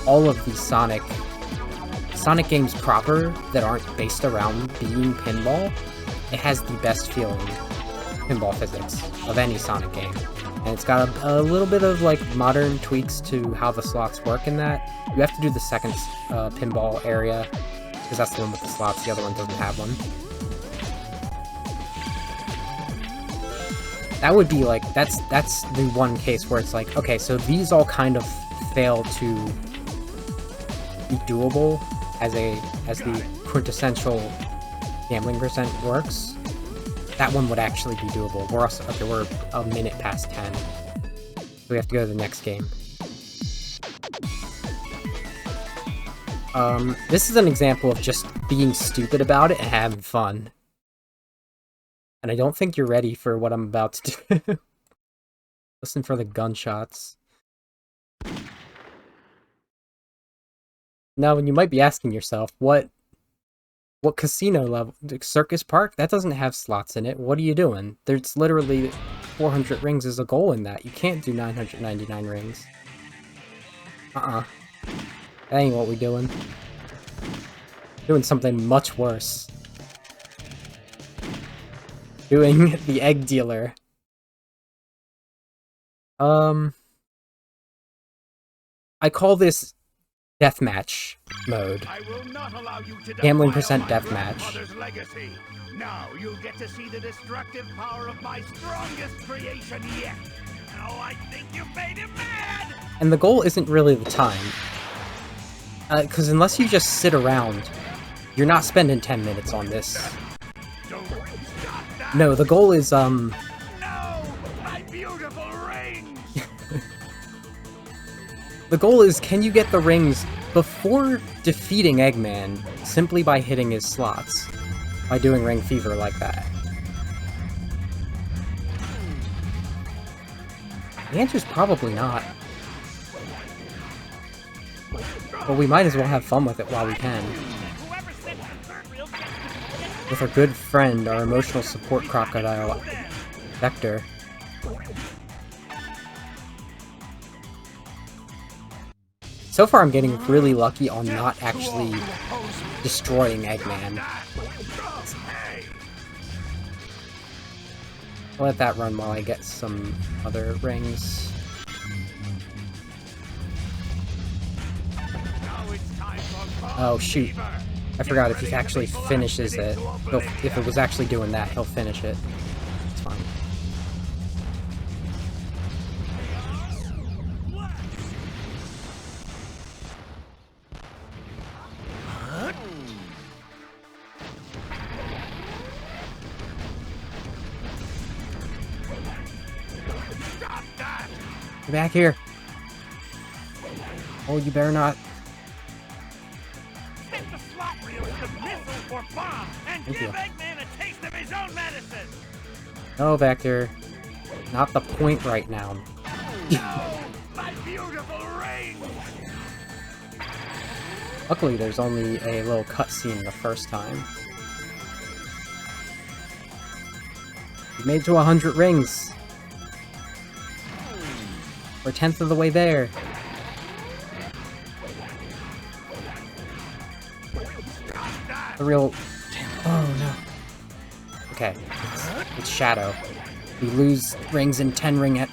all of the Sonic games proper that aren't based around being pinball, it has the best feeling pinball physics of any Sonic game. And it's got a little bit of, like, modern tweaks to how the slots work in that. You have to do the second pinball area, because that's the one with the slots, the other one doesn't have one. That would be, like, that's the one case where it's like, okay, so these all kind of fail to be doable as the quintessential gambling percent works. That one would actually be doable. We're a minute past 10. So we have to go to the next game. This is an example of just being stupid about it and having fun. And I don't think you're ready for what I'm about to do. Listen for the gunshots. Now, you might be asking yourself, what What casino level? Circus Park? That doesn't have slots in it. What are you doing? There's literally 400 rings as a goal in that. You can't do 999 rings. That ain't what we doing. Doing something much worse. Doing the egg dealer. I call this Deathmatch mode. I will not allow you to Gambling defile percent my deathmatch. grandmother's legacy. Now you'll get to see the destructive power of my strongest creation yet. Oh, I think you made him mad! And the goal isn't really the time. Because unless you just sit around, you're not spending 10 minutes on this. Don't stop that! No, the goal is, No! My beautiful rings! The goal is, can you get the rings before defeating Eggman simply by hitting his slots? By doing Ring Fever like that? The answer's probably not. But we might as well have fun with it while we can. With our good friend, our emotional support crocodile, Vector. So far I'm getting really lucky on not actually destroying Eggman. I'll let that run while I get some other rings. Oh shoot. I forgot if he actually finishes it. If it was actually doing that, he'll finish it. It's fine. Get back here! Oh, you better not. Set the slot reel with the missile or bomb and Thank give you. Eggman a taste of his own medicine! No, Vector. Not the point right now. No! My beautiful ring! Luckily, there's only a little cutscene the first time. We made it to 100 rings! We're 1/10 of the way there. The real... Oh no. Okay, it's Shadow. We lose rings in 10 ring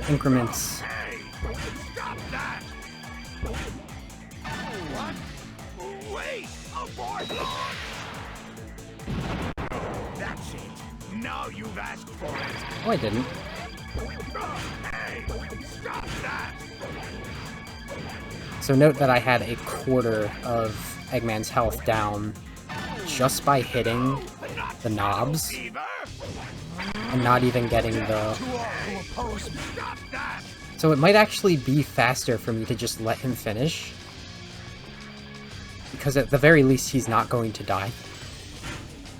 increments. Hey! Stop that! What? Wait! Abort launch! That's it! Now you've asked for it! Oh, I didn't. Hey! Stop that! So note that I had a quarter of Eggman's health down just by hitting the knobs Fever? and not even getting the... Stop that! So it might actually be faster for me to just let him finish. Because at the very least, he's not going to die.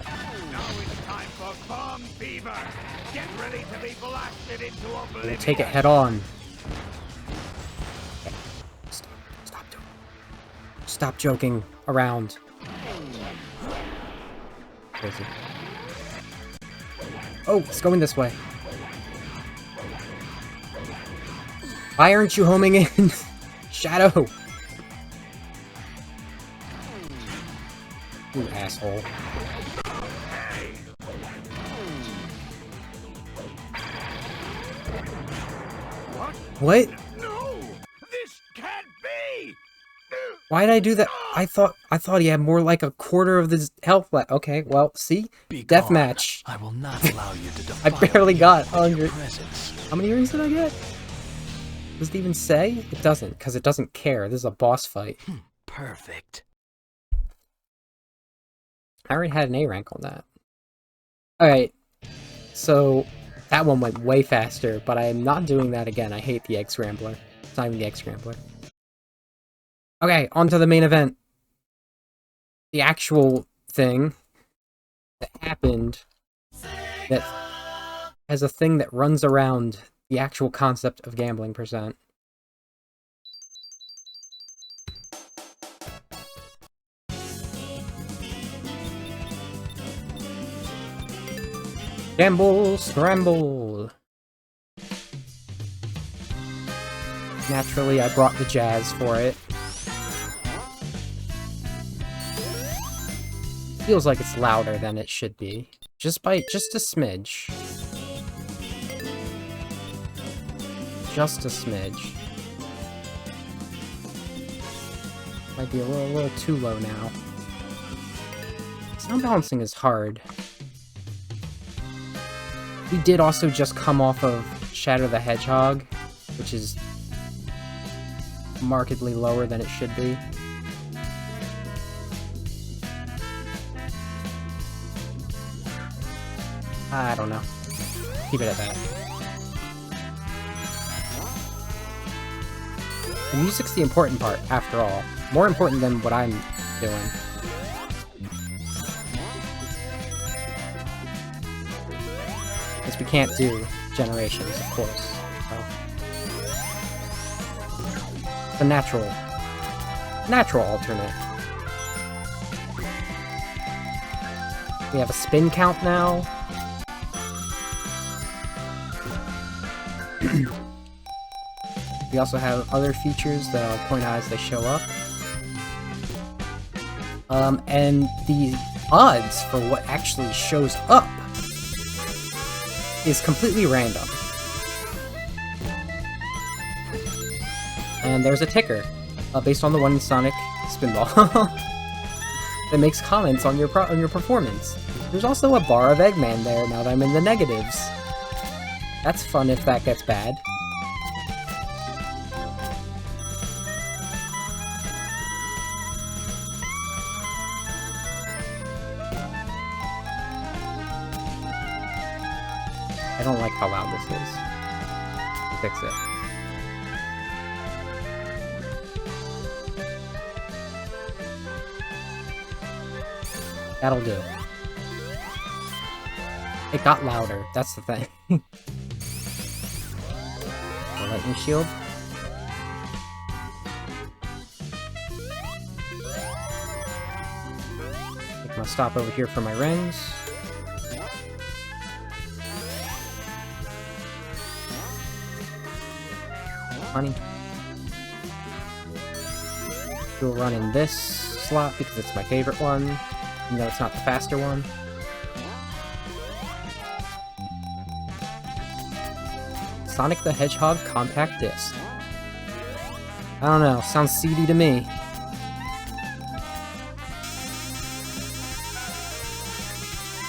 Now it's time for bomb fever! Get ready to be blasted into oblivion! We'll take it head on. Okay. Stop joking around. Where is he? Oh, it's going this way. Why aren't you homing in? Shadow! You asshole. What? No! This can't be! Why did I do that? I thought he had more like a quarter of his health left. Okay, well, see? Be gone. Deathmatch. I will not allow you to I defile barely me got with 100. your presence. How many rings did I get? Does it even say? It doesn't, because it doesn't care. This is a boss fight. Perfect. I already had an A rank on that. Alright, so that one went way faster, but I am not doing that again. I hate the Egg Scrambler. It's not even the Egg Scrambler. Okay, on to the main event. The actual thing that happened that has a thing that runs around the actual concept of gambling percent. Gamble Scramble! Naturally, I brought the jazz for it. Feels like it's louder than it should be. Just a smidge. Just a smidge. Might be a little too low now. Sound balancing is hard. We did also just come off of Shadow the Hedgehog, which is markedly lower than it should be. I don't know. Keep it at that. The music's the important part, after all. More important than what I'm doing. Because we can't do generations, of course. So. The natural alternate. We have a spin count now. We also have other features that I'll point out as they show up. And the odds for what actually shows up is completely random. And there's a ticker, based on the one in Sonic Spinball, that makes comments on your performance. There's also a bar of Eggman there now that I'm in the negatives. That's fun if that gets bad. I don't like how loud this is. Fix it. That'll do. It got louder, that's the thing. The lightning shield. Take my stop over here for my rings. Honey. We'll run in this slot because it's my favorite one, even though it's not the faster one. Sonic the Hedgehog compact disc. I don't know, sounds seedy to me.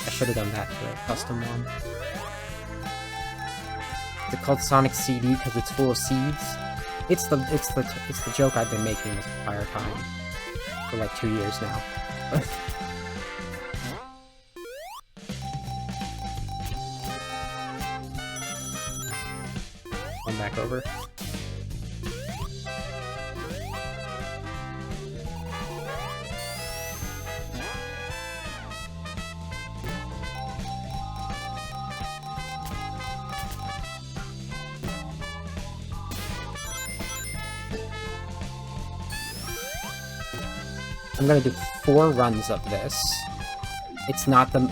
I should have done that for a custom one. Is it called Sonic CD because it's full of seeds? It's the joke I've been making this entire time for like 2 years now. One back over. I'm gonna do 4 runs of this. It's not the,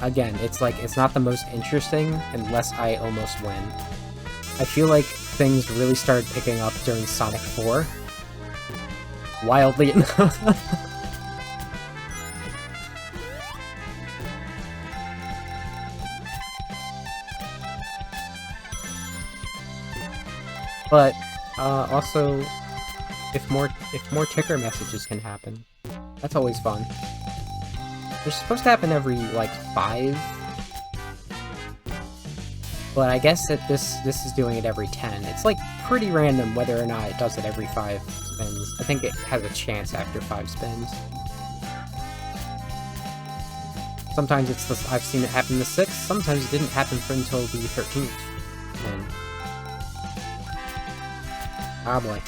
again, it's like, it's not the most interesting unless I almost win. I feel like things really started picking up during Sonic 4. Wildly enough. But, also, if more ticker messages can happen, that's always fun. They're supposed to happen every, like, 5. But I guess that this is doing it every 10. It's, like, pretty random whether or not it does it every 5 spins. I think it has a chance after 5 spins. Sometimes it's the, I've seen it happen the 6th, sometimes it didn't happen for until the 13th. And, ah boy.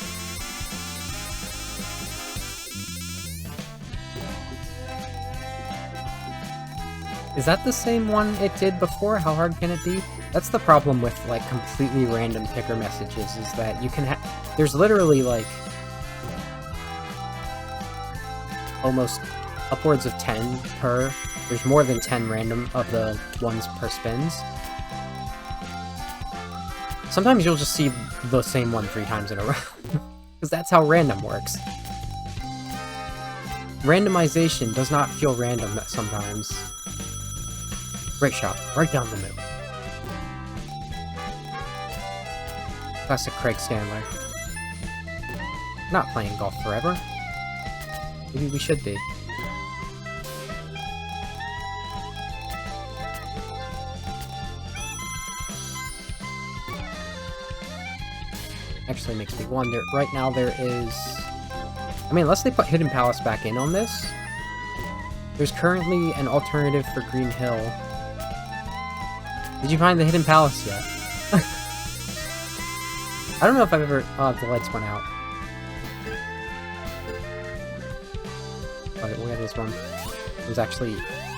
Is that the same one it did before? How hard can it be? That's the problem with, like, completely random ticker messages, is that you can there's literally, like, almost upwards of 10 per. There's more than 10 random of the ones per spins. Sometimes you'll just see the same one 3 times in a row. Because that's how random works. Randomization does not feel random sometimes. Great shot. Right down the middle. Classic Craig Stanley. Not playing golf forever. Maybe we should be. Actually makes me wonder. Right now there is... I mean, unless they put Hidden Palace back in on this, there's currently an alternative for Green Hill. Did you find the Hidden Palace yet? I don't know if I've ever... Oh, the lights went out. Alright, we have this one. It was actually...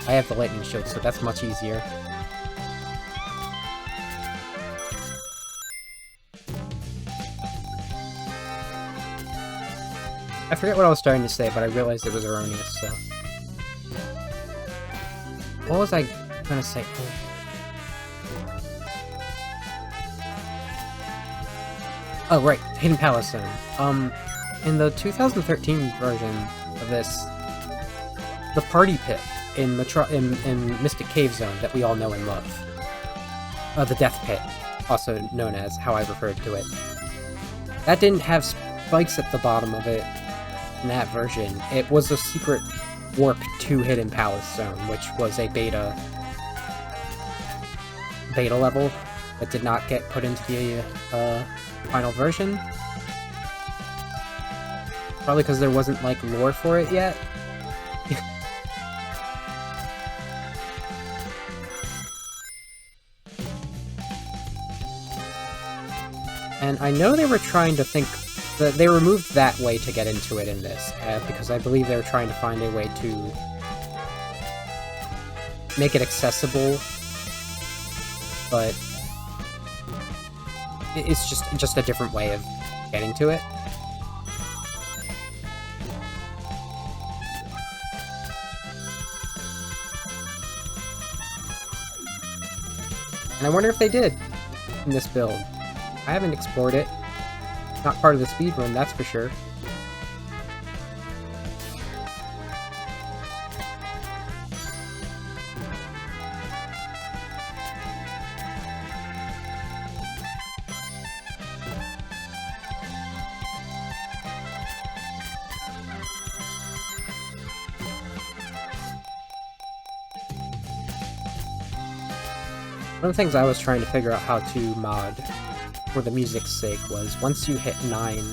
I have the lightning shield, so that's much easier. I forget what I was starting to say, but I realized it was erroneous, so... What was I gonna say? Oh, right, Hidden Palace Zone. In the 2013 version of this, the party pit in Mystic Cave Zone that we all know and love, the Death Pit, also known as how I referred to it, that didn't have spikes at the bottom of it in that version. It was a secret warp to Hidden Palace Zone, which was a beta level that did not get put into the final version. Probably because there wasn't, like, lore for it yet. And I know they were trying to think that they removed that way to get into it in this, because I believe they were trying to find a way to make it accessible, but it's just a different way of getting to it. And I wonder if they did in this build. I haven't explored it. Not part of the speedrun, that's for sure. One of the things I was trying to figure out how to mod for the music's sake was once you hit 9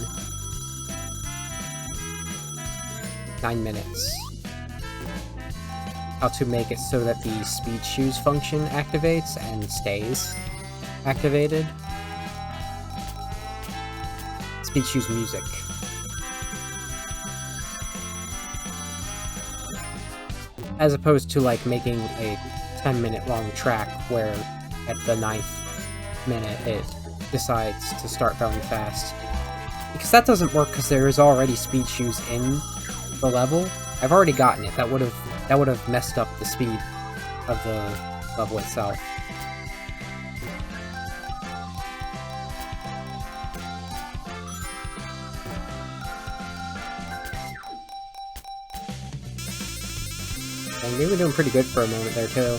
minutes, how to make it so that the speed shoes function activates and stays activated. Speed shoes music. As opposed to, like, making a 10-minute long track where at the 9th minute it decides to start going fast. Because that doesn't work because there is already speed shoes in the level. I've already gotten it. That would have messed up the speed of the level itself. And we were doing pretty good for a moment there too.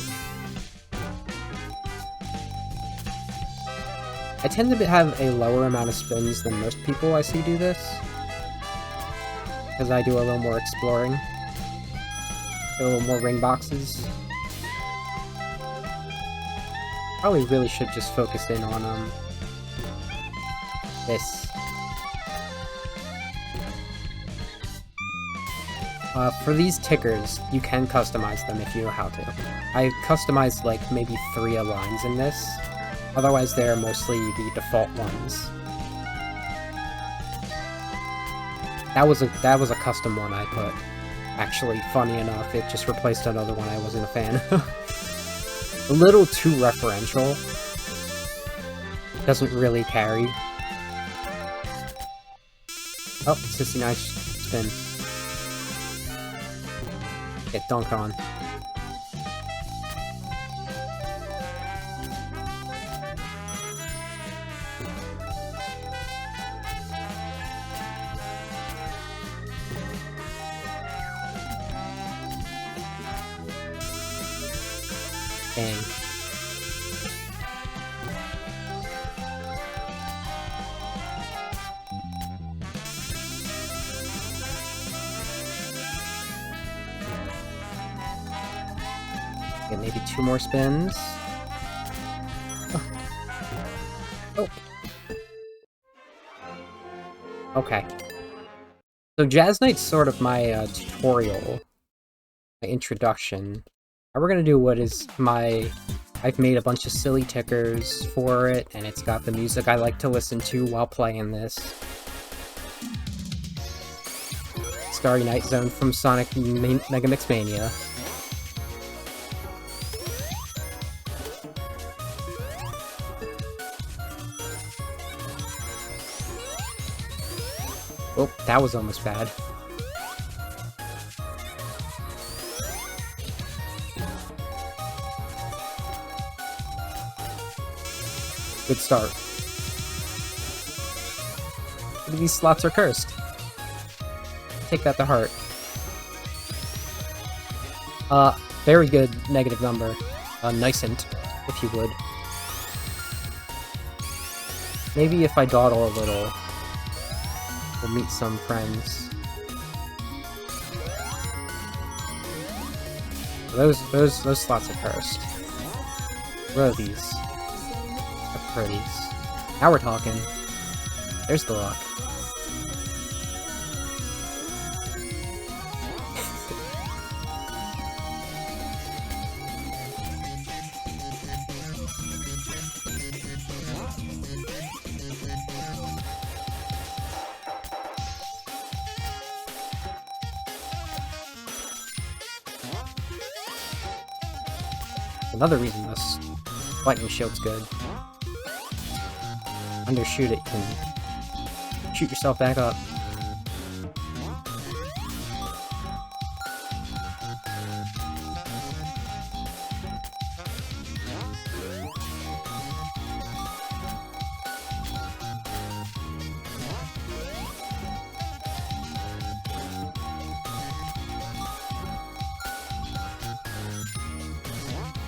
I tend to have a lower amount of spins than most people I see do this, because I do a little more exploring, a little more ring boxes. Probably really should just focus in on this. For these tickers, you can customize them if you know how to. I customized like maybe 3 lines in this. Otherwise, they're mostly the default ones. That was a custom one I put. Actually, funny enough, it just replaced another one I wasn't a fan of. A little too referential. Doesn't really carry. Oh, 69 spin. Get dunked on. Dang. Get maybe 2 more spins. Oh. Okay. So Jazz Knight's sort of my tutorial, my introduction. Now we're gonna do what is I've made a bunch of silly tickers for it, and it's got the music I like to listen to while playing this. Starry Night Zone from Sonic Mega Mix Mania. Oh, that was almost bad. Good start. Maybe these slots are cursed. Take that to heart. Very good negative number. Nicent, if you would. Maybe if I dawdle a little, we'll meet some friends. Those slots are cursed. What are these? Pretties. Now we're talking. There's the luck. Another reason this lightning shield's good. Undershoot it, you can shoot yourself back up.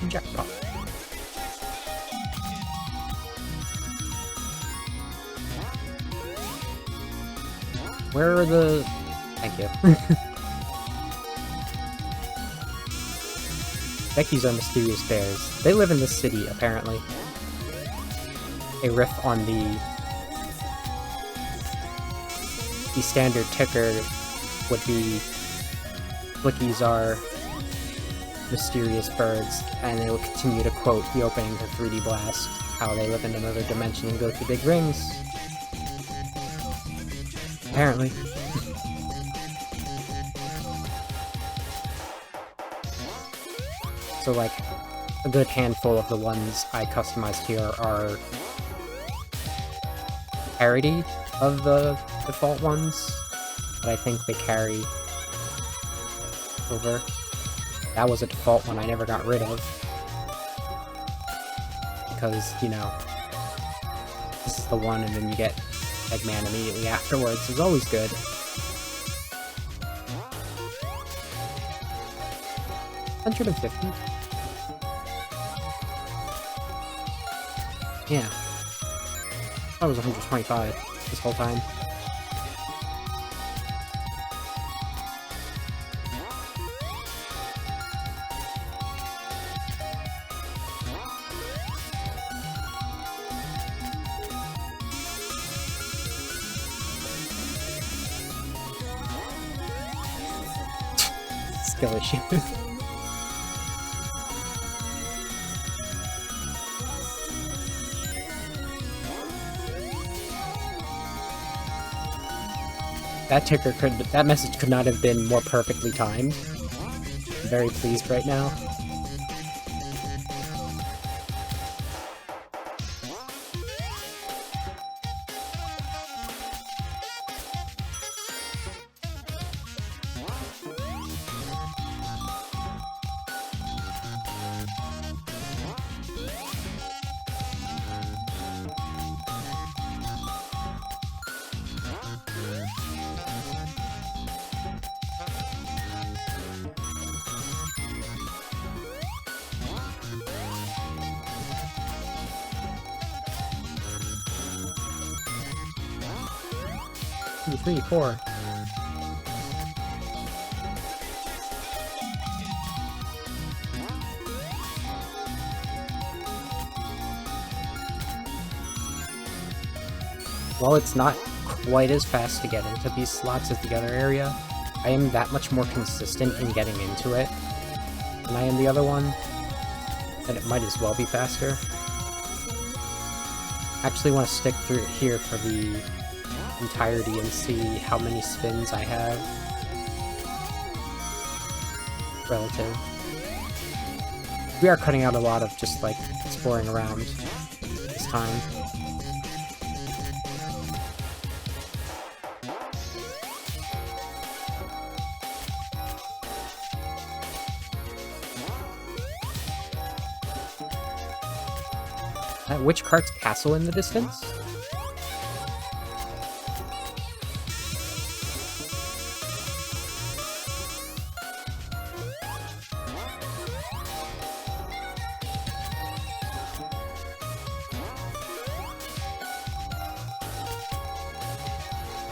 Jackpot. Where are the... Thank you. Becky's are mysterious bears. They live in this city, apparently. A riff on the standard ticker would be Flickies are mysterious birds, and it will continue to quote the opening to 3D Blast, how they live in another dimension and go through big rings. Apparently. So, like, a good handful of the ones I customized here are parody of the default ones, but I think they carry over. That was a default one I never got rid of. Because, you know, this is the one and then you get Eggman immediately afterwards. It's always good. $150? Yeah. That was 125 this whole time. Skill issue. That message could not have been more perfectly timed. I'm very pleased right now. 2, 3, 4. While it's not quite as fast to get into these slots as the other area, I am that much more consistent in getting into it than I am the other one, and it might as well be faster. I actually want to stick through here for the entirety and see how many spins I have relative. We are cutting out a lot of just like exploring around this time. Which cart's castle in the distance?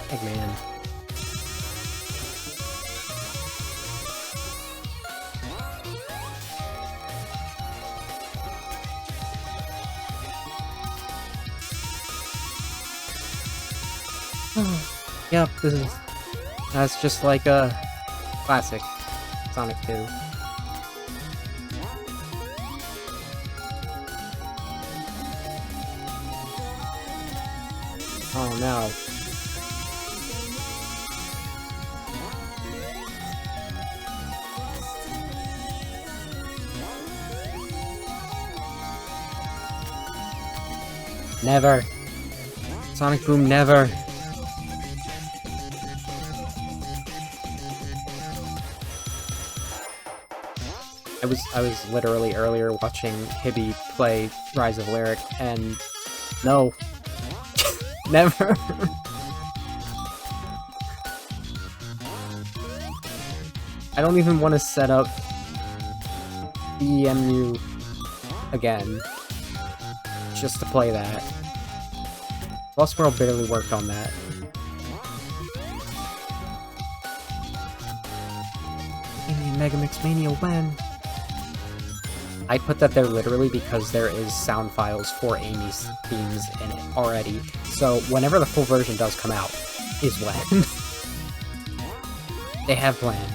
Eggman. Yep, that's just like a classic Sonic 2. Oh no. Never. Sonic Boom, never. I was literally earlier watching Hibby play Rise of Lyric, and no. Never. I don't even want to set up the EMU again, just to play that. Lost World barely worked on that. Mega Mix Mania when? I put that there literally because there is sound files for Amy's themes in it already, so whenever the full version does come out is when. They have planned.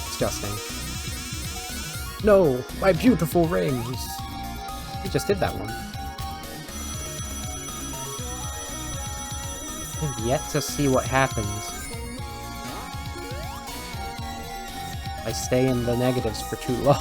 Disgusting. No! My beautiful rings! We just did that one. I've yet to see what happens. I stay in the negatives for too long.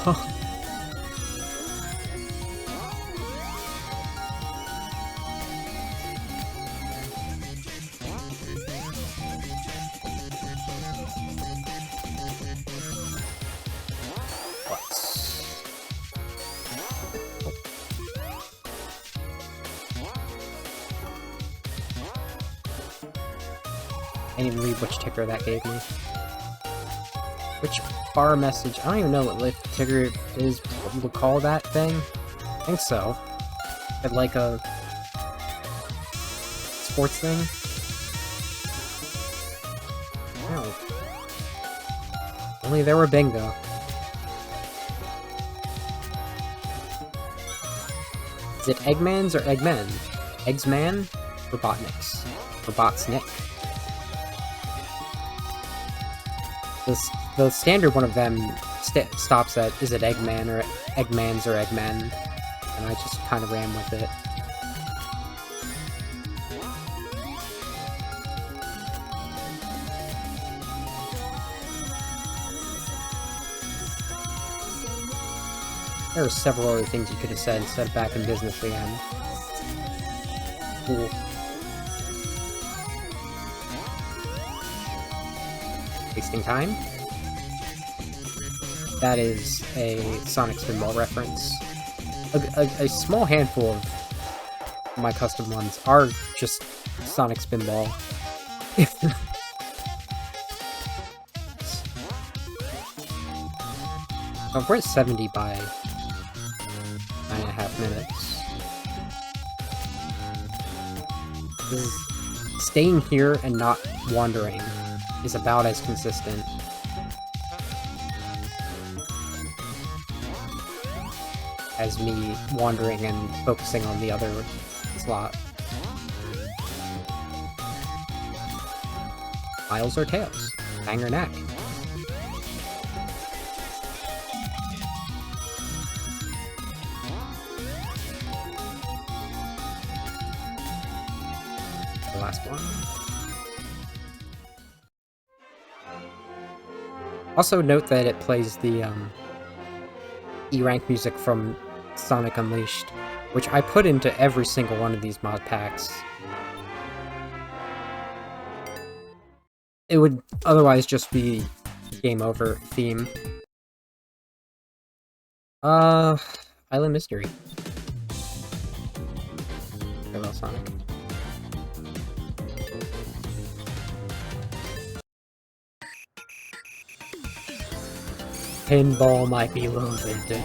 I didn't even read which ticker that gave me. Which bar message? I don't even know what the ticker is, what you would call that thing. I think so. It's like a sports thing. Oh. Only there were bingo. Is it Eggmans or Eggmen? Eggsman? Robotniks. Robotsnik. The standard one of them stops at, is it Eggman or Eggmans or Eggmen? And I just kind of ran with it. There are several other things you could have said instead of back in business again. Cool. Wasting time? That is a Sonic Pinball reference. A small handful of my custom ones are just Sonic Pinball. Oh, we're at 70 by 9.5 minutes. Staying here and not wandering is about as consistent. As me wandering and focusing on the other slot. Miles or tails? Bang or neck? The last one. Also note that it plays the E-rank music from Sonic Unleashed, which I put into every single one of these mod packs. It would otherwise just be game over theme. Island Mystery. Farewell Sonic. Pinball might be loaded.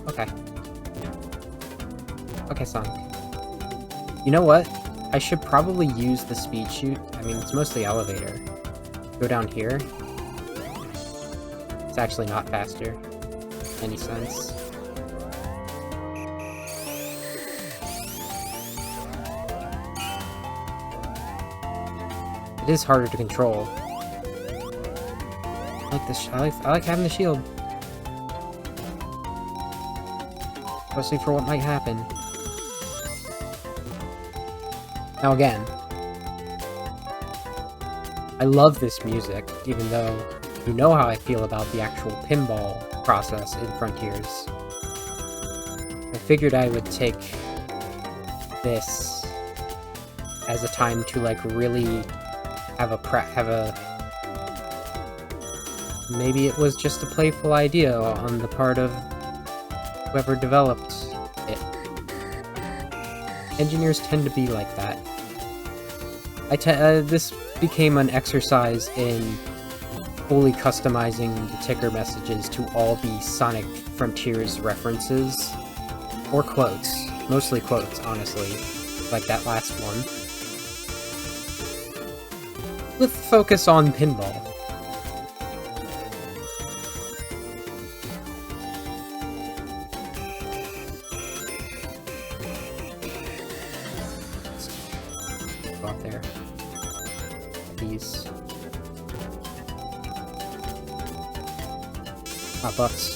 Okay. Okay, Sonic. You know what? I should probably use the speed shoot. I mean, it's mostly elevator. Go down here. It's actually not faster. Any sense? It is harder to control. I like this. I like having the shield. Especially for what might happen. Now again, I love this music, even though you know how I feel about the actual pinball process in Frontiers. I figured I would take this as a time to like really have a maybe it was just a playful idea on the part of whoever developed it. Engineers tend to be like that. This became an exercise in fully customizing the ticker messages to all the Sonic Frontiers references. Or quotes. Mostly quotes, honestly. Like that last one. With focus on pinball. Go out there. These. Hot butts.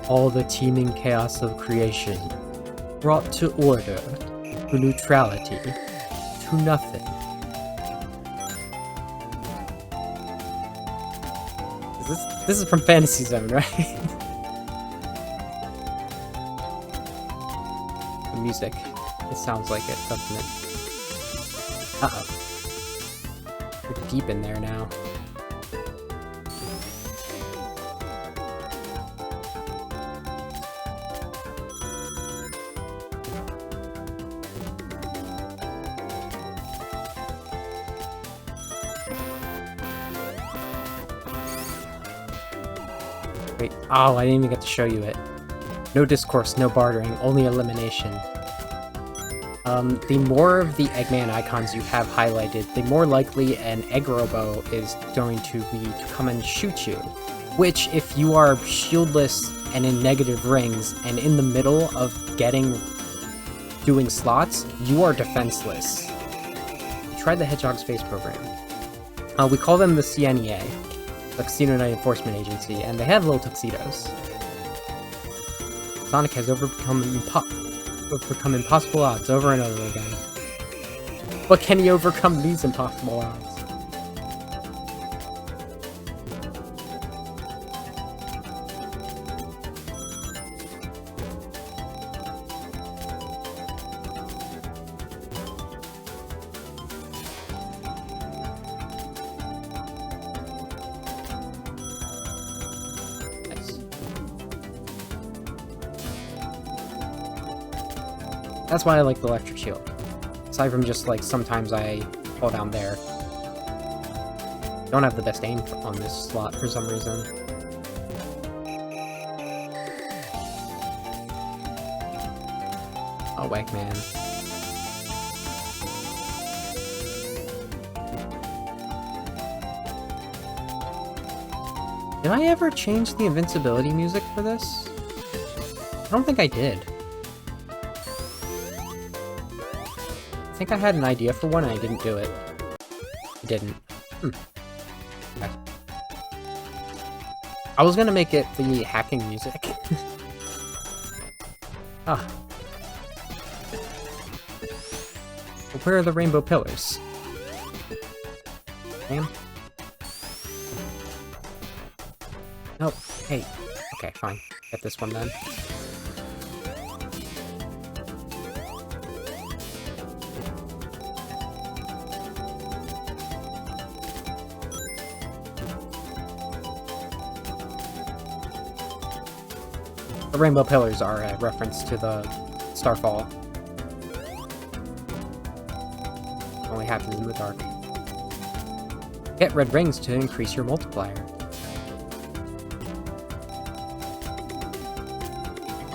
All the teeming chaos of creation, brought to order, to neutrality, to nothing. This is from Fantasy Zone, right? The music. It sounds like it, doesn't it? Uh-oh. We're deep in there now. Wait, oh, I didn't even get to show you it. No discourse, no bartering, only elimination. The more of the Eggman icons you have highlighted, the more likely an Egg Robo is going to be to come and shoot you. Which, if you are shieldless and in negative rings, and in the middle of doing slots, you are defenseless. Try the Hedgehog Space Program. We call them the CNEA. The Casino Night Enforcement Agency, and they have little tuxedos. Sonic has overcome impossible odds over and over again. But can he overcome these impossible odds? That's why I like the electric shield. Aside from just, like, sometimes I fall down there. Don't have the best aim on this slot for some reason. Oh, Eggman. Did I ever change the invincibility music for this? I don't think I did. I think I had an idea for one and I didn't do it. I didn't. Okay. I was gonna make it the hacking music. Ah. Well, where are the rainbow pillars? Damn. Nope. Hey. Okay, fine. Get this one then. The rainbow pillars are a reference to the Starfall. Only happens in the dark. Get red rings to increase your multiplier.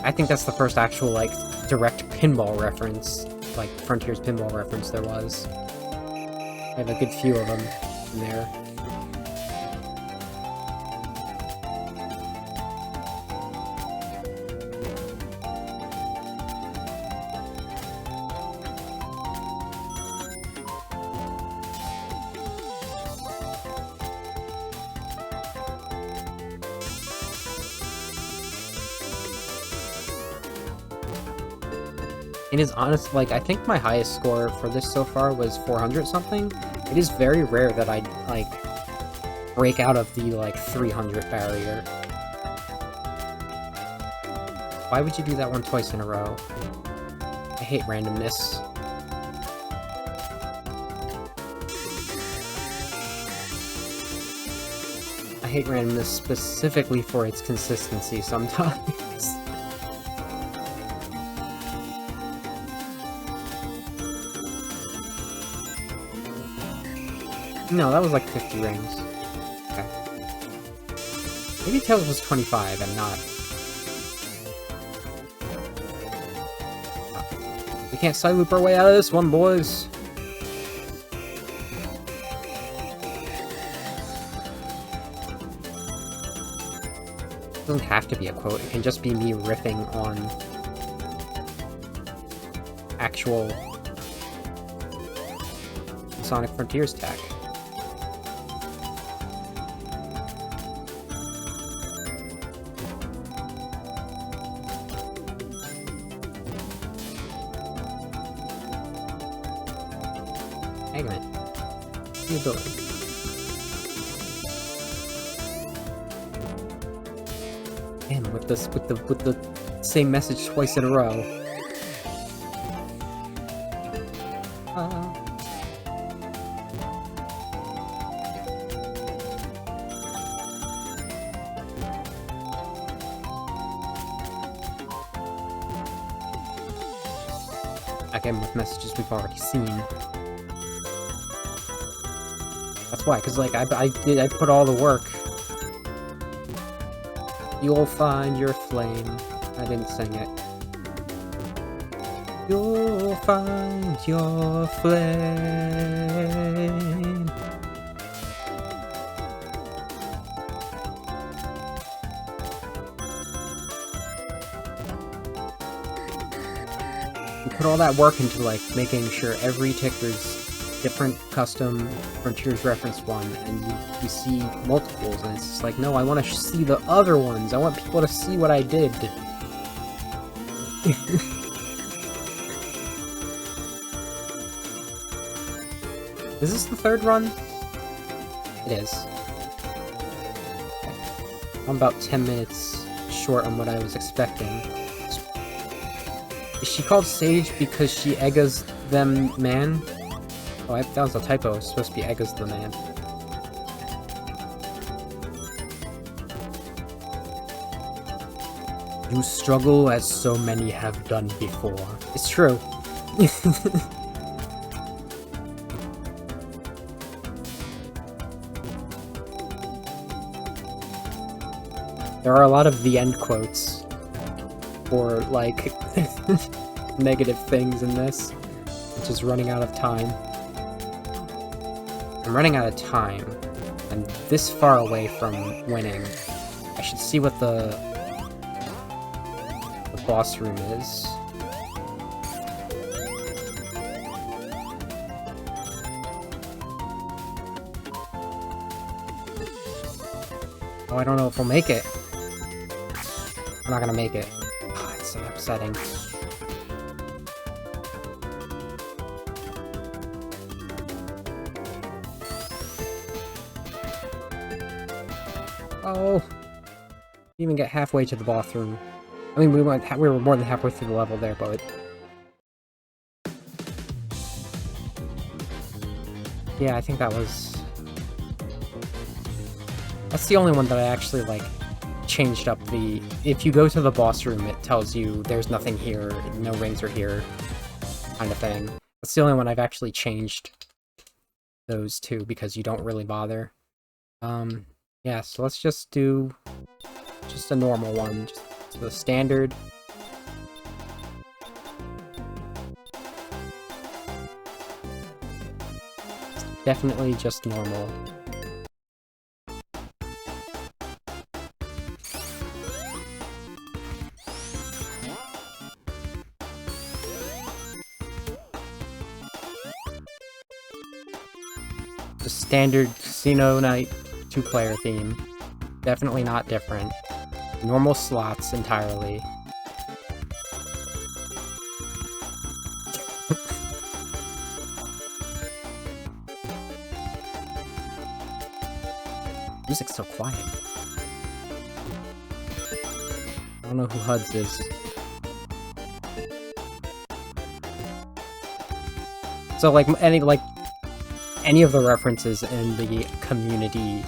I think that's the first actual, like, direct pinball reference, like, Frontiers pinball reference there was. I have a good few of them in there. It is honest, like, I think my highest score for this so far was 400 something. It is very rare that I, like, break out of the, like, 300 barrier. Why would you do that one twice in a row? I hate randomness. I hate randomness specifically for its consistency sometimes. No, that was like 50 rings. Okay. Maybe Tails was 25 and not. Oh. We can't side loop our way out of this one, boys. It doesn't have to be a quote, it can just be me riffing on actual Sonic Frontiers tech. Eggman. What are you doing? Damn, with the same message twice in a row. Again, with messages we've already seen. That's why, because, like, I put all the work. You'll find your flame. I didn't sing it. You'll find your flame. You put all that work into, like, making sure every ticker's different custom Frontiers reference one, and you see multiples, and it's just like, no, I want to see the other ones. I want people to see what I did. Is this the third run? It is. Okay. I'm about 10 minutes short on what I was expecting. Is she called Sage because she eggas them man? Oh, that was a typo. It's supposed to be Egga's the man. You struggle as so many have done before. It's true. There are a lot of the end quotes for, like, negative things in this, which is running out of time. I'm running out of time. I'm this far away from winning. I should see what the boss room is. Oh, I don't know if we'll make it. I'm not gonna make it. Oh, it's so upsetting. Oh! Didn't even get halfway to the boss room. I mean, we were more than halfway through the level there, but... Yeah, I think that was... That's the only one that I actually, like, changed up the... If you go to the boss room, it tells you there's nothing here, no rings are here, kind of thing. That's the only one I've actually changed those two, because you don't really bother. Yeah, so let's just do just a normal one, just the standard. It's definitely just normal. The standard casino night 2-player theme. Definitely not different. Normal slots entirely. Music's so quiet. I don't know who HUDs is. So like any of the references in the community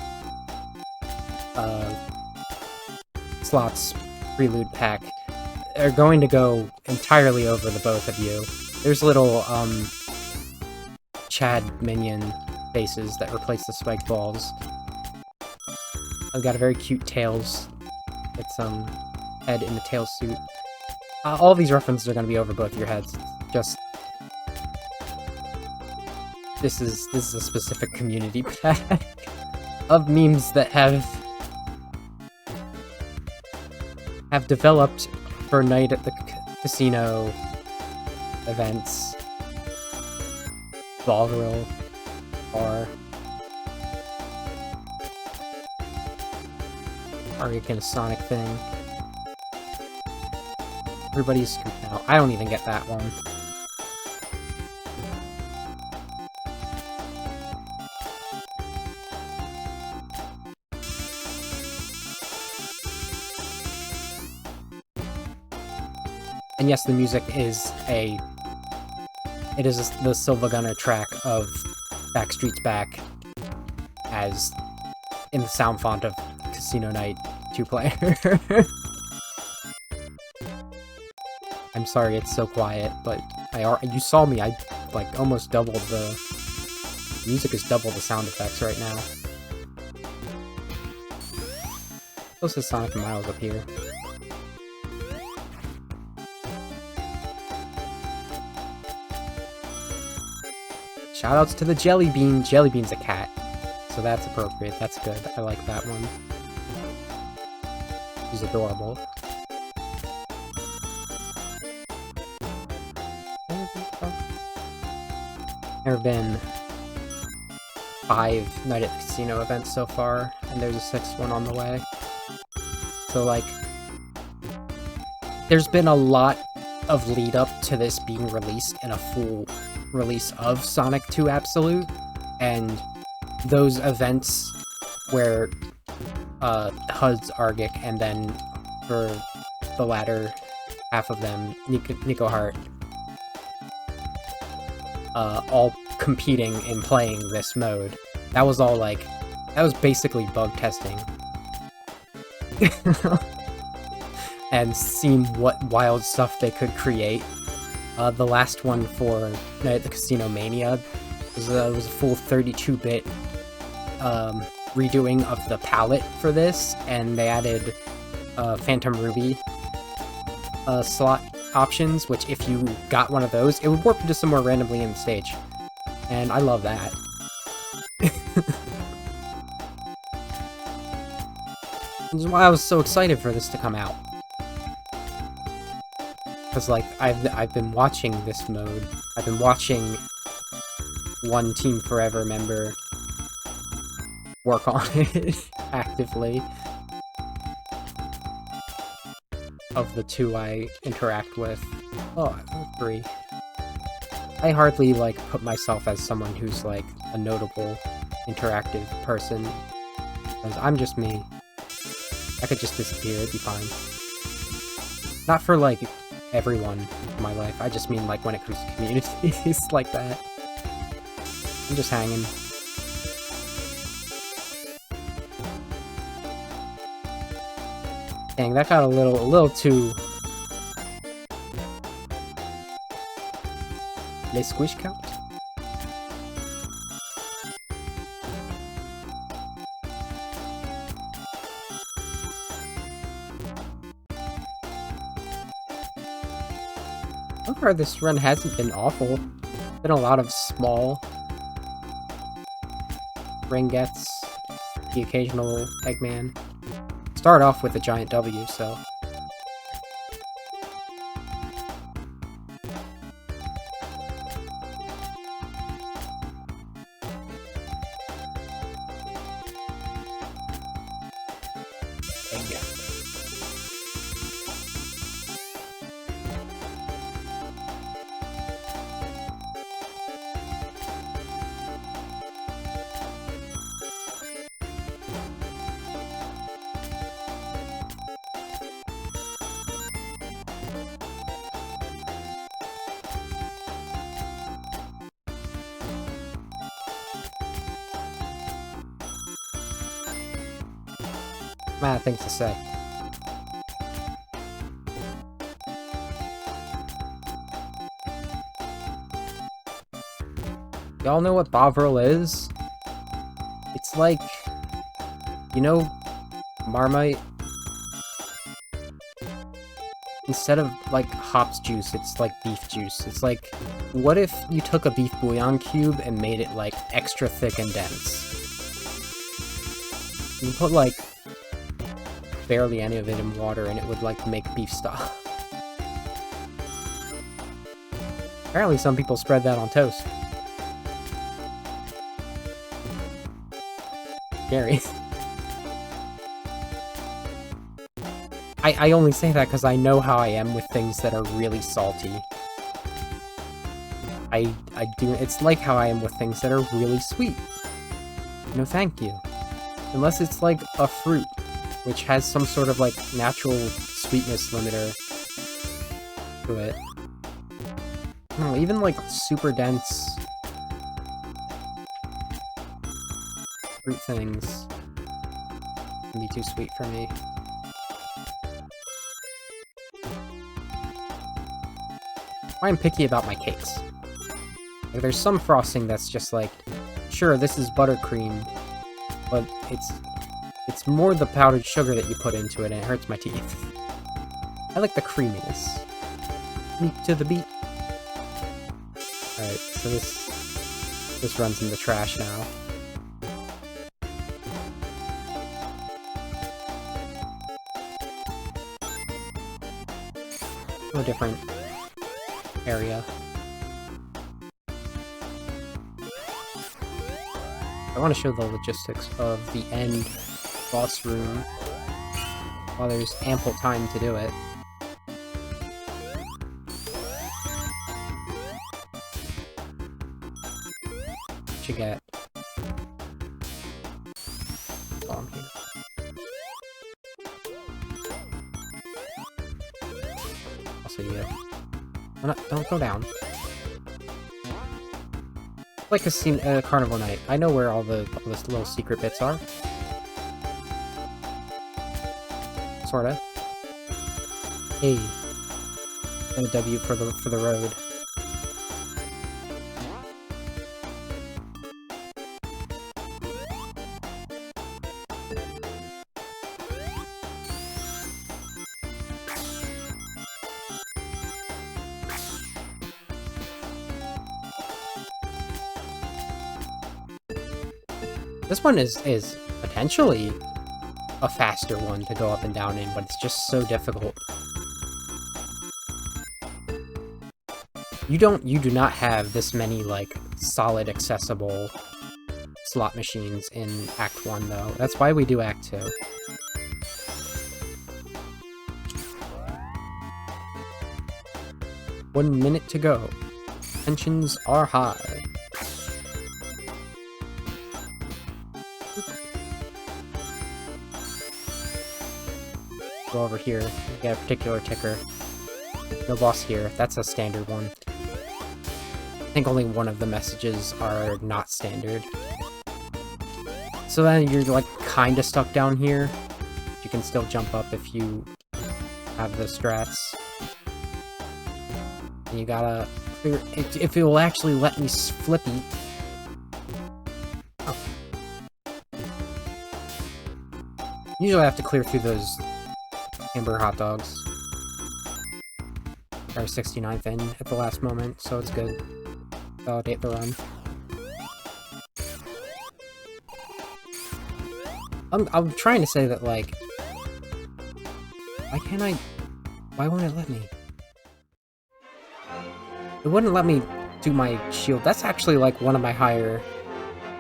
slots prelude pack are going to go entirely over the both of you. There's little Chad minion faces that replace the spiked balls. I've got a very cute Tails. It's head in the tail suit. All these references are going to be over both your heads. Just this is a specific community pack of memes that have developed for night at the casino events, ball grill, bar. Are you gonna Sonic thing? Everybody's scooped out. I don't even get that one. And yes, the music is the Silva Gunner track of Backstreet's Back, as in the sound font of Casino Night 2-player. I'm sorry it's so quiet, but you saw me, I like almost doubled the music is double the sound effects right now. Close to Sonic and Miles up here. Shoutouts to the Jelly Bean. Jelly Bean's a cat, so that's appropriate. That's good. I like that one. She's adorable. There have been 5 Night at the Casino events so far, and there's a 6th one on the way. So, like, there's been a lot of lead up to this being released in a full release of Sonic 2 Absolute, and those events where HUD's Argic, and then for the latter half of them, Nico Hart, all competing and playing this mode. That was all like, that was basically bug testing. and seen what wild stuff they could create. The last one for Night at the Casino Mania was a full 32-bit redoing of the palette for this, and they added Phantom Ruby slot options, which if you got one of those, it would warp into somewhere randomly in the stage. And I love that. Which is why I was so excited for this to come out. Because, like, I've been watching this mode. I've been watching one Team Forever member work on it actively. Of the two I interact with. Oh, three. I hardly, like, put myself as someone who's, like, a notable interactive person. Because I'm just me. I could just disappear, it'd be fine. Not for, like, everyone in my life. I just mean, like, when it comes to communities like that. I'm just hanging. Dang, that got a little too... Les squish count? So far, this run hasn't been awful. Been a lot of small ring gets, the occasional Eggman. Start off with a giant W, so... I'm out of things to say. Y'all know what Bovril is? It's like... You know... Marmite? Instead of, like, hops juice, it's like beef juice. It's like... What if you took a beef bouillon cube and made it, like, extra thick and dense? You put, like... barely any of it in water and it would, like, make beef stock. Apparently some people spread that on toast. Scary. I only say that because I know how I am with things that are really salty. I do, it's like how I am with things that are really sweet. No thank you. Unless it's like a fruit, which has some sort of, like, natural sweetness limiter to it. I don't know, even, like, super dense fruit things can be too sweet for me. I'm picky about my cakes. Like, there's some frosting that's just like, sure, this is buttercream, but it's more the powdered sugar that you put into it, and it hurts my teeth. I like the creaminess. Meat to the beat. Alright, so this runs in the trash now. A different area. I want to show the logistics of the end boss room while there's ample time to do it. What you get? Bomb here. Also you. Oh, no, don't go down. Like a carnival night. I know where all the little secret bits are. Sorta. Hey. And a W for the road. This one is potentially a faster one to go up and down in, but it's just so difficult. You do not have this many, like, solid accessible slot machines in Act 1, though. That's why we do Act 2. One minute to go. Tensions are high. Go over here, get a particular ticker. No boss here, that's a standard one. I think only one of the messages are not standard. So then you're like kinda stuck down here. You can still jump up if you have the strats. And you gotta clear if it will actually let me flippy. Oh. Usually I have to clear through those hamburger hot dogs. Or 69th in at the last moment, so it's good. Validate the run. I'm trying to say that, like... Why won't it let me? It wouldn't let me do my shield. That's actually, like, one of my higher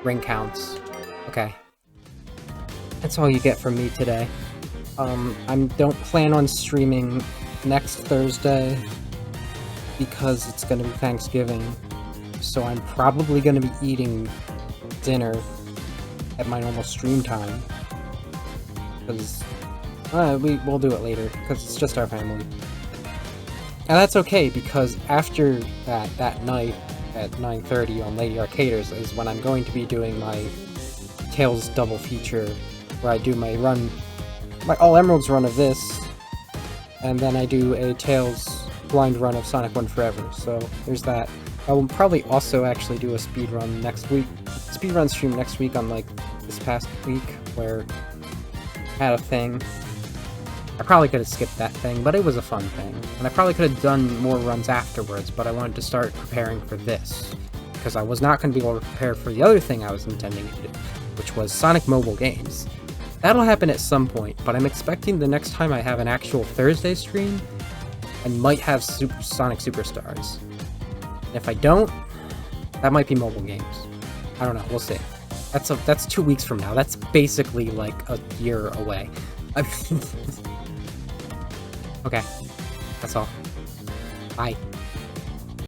ring counts. Okay. That's all you get from me today. I don't plan on streaming next Thursday because it's gonna be Thanksgiving, so I'm probably gonna be eating dinner at my normal stream time, because we'll do it later, because it's just our family. And that's okay, because after that night at 9:30 on Lady Arcaders is when I'm going to be doing my Tails double feature, where I do my All Emeralds run of this, and then I do a Tails blind run of Sonic 1 Forever, so there's that. I will probably also actually do a speedrun next week. Speedrun stream next week on, like, this past week, where I had a thing. I probably could have skipped that thing, but it was a fun thing. And I probably could have done more runs afterwards, but I wanted to start preparing for this, because I was not going to be able to prepare for the other thing I was intending to do, which was Sonic mobile games. That'll happen at some point, but I'm expecting the next time I have an actual Thursday stream, I might have Sonic Superstars. And if I don't, that might be mobile games. I don't know, we'll see. That's 2 weeks from now. That's basically like a year away. Okay, that's all. Bye.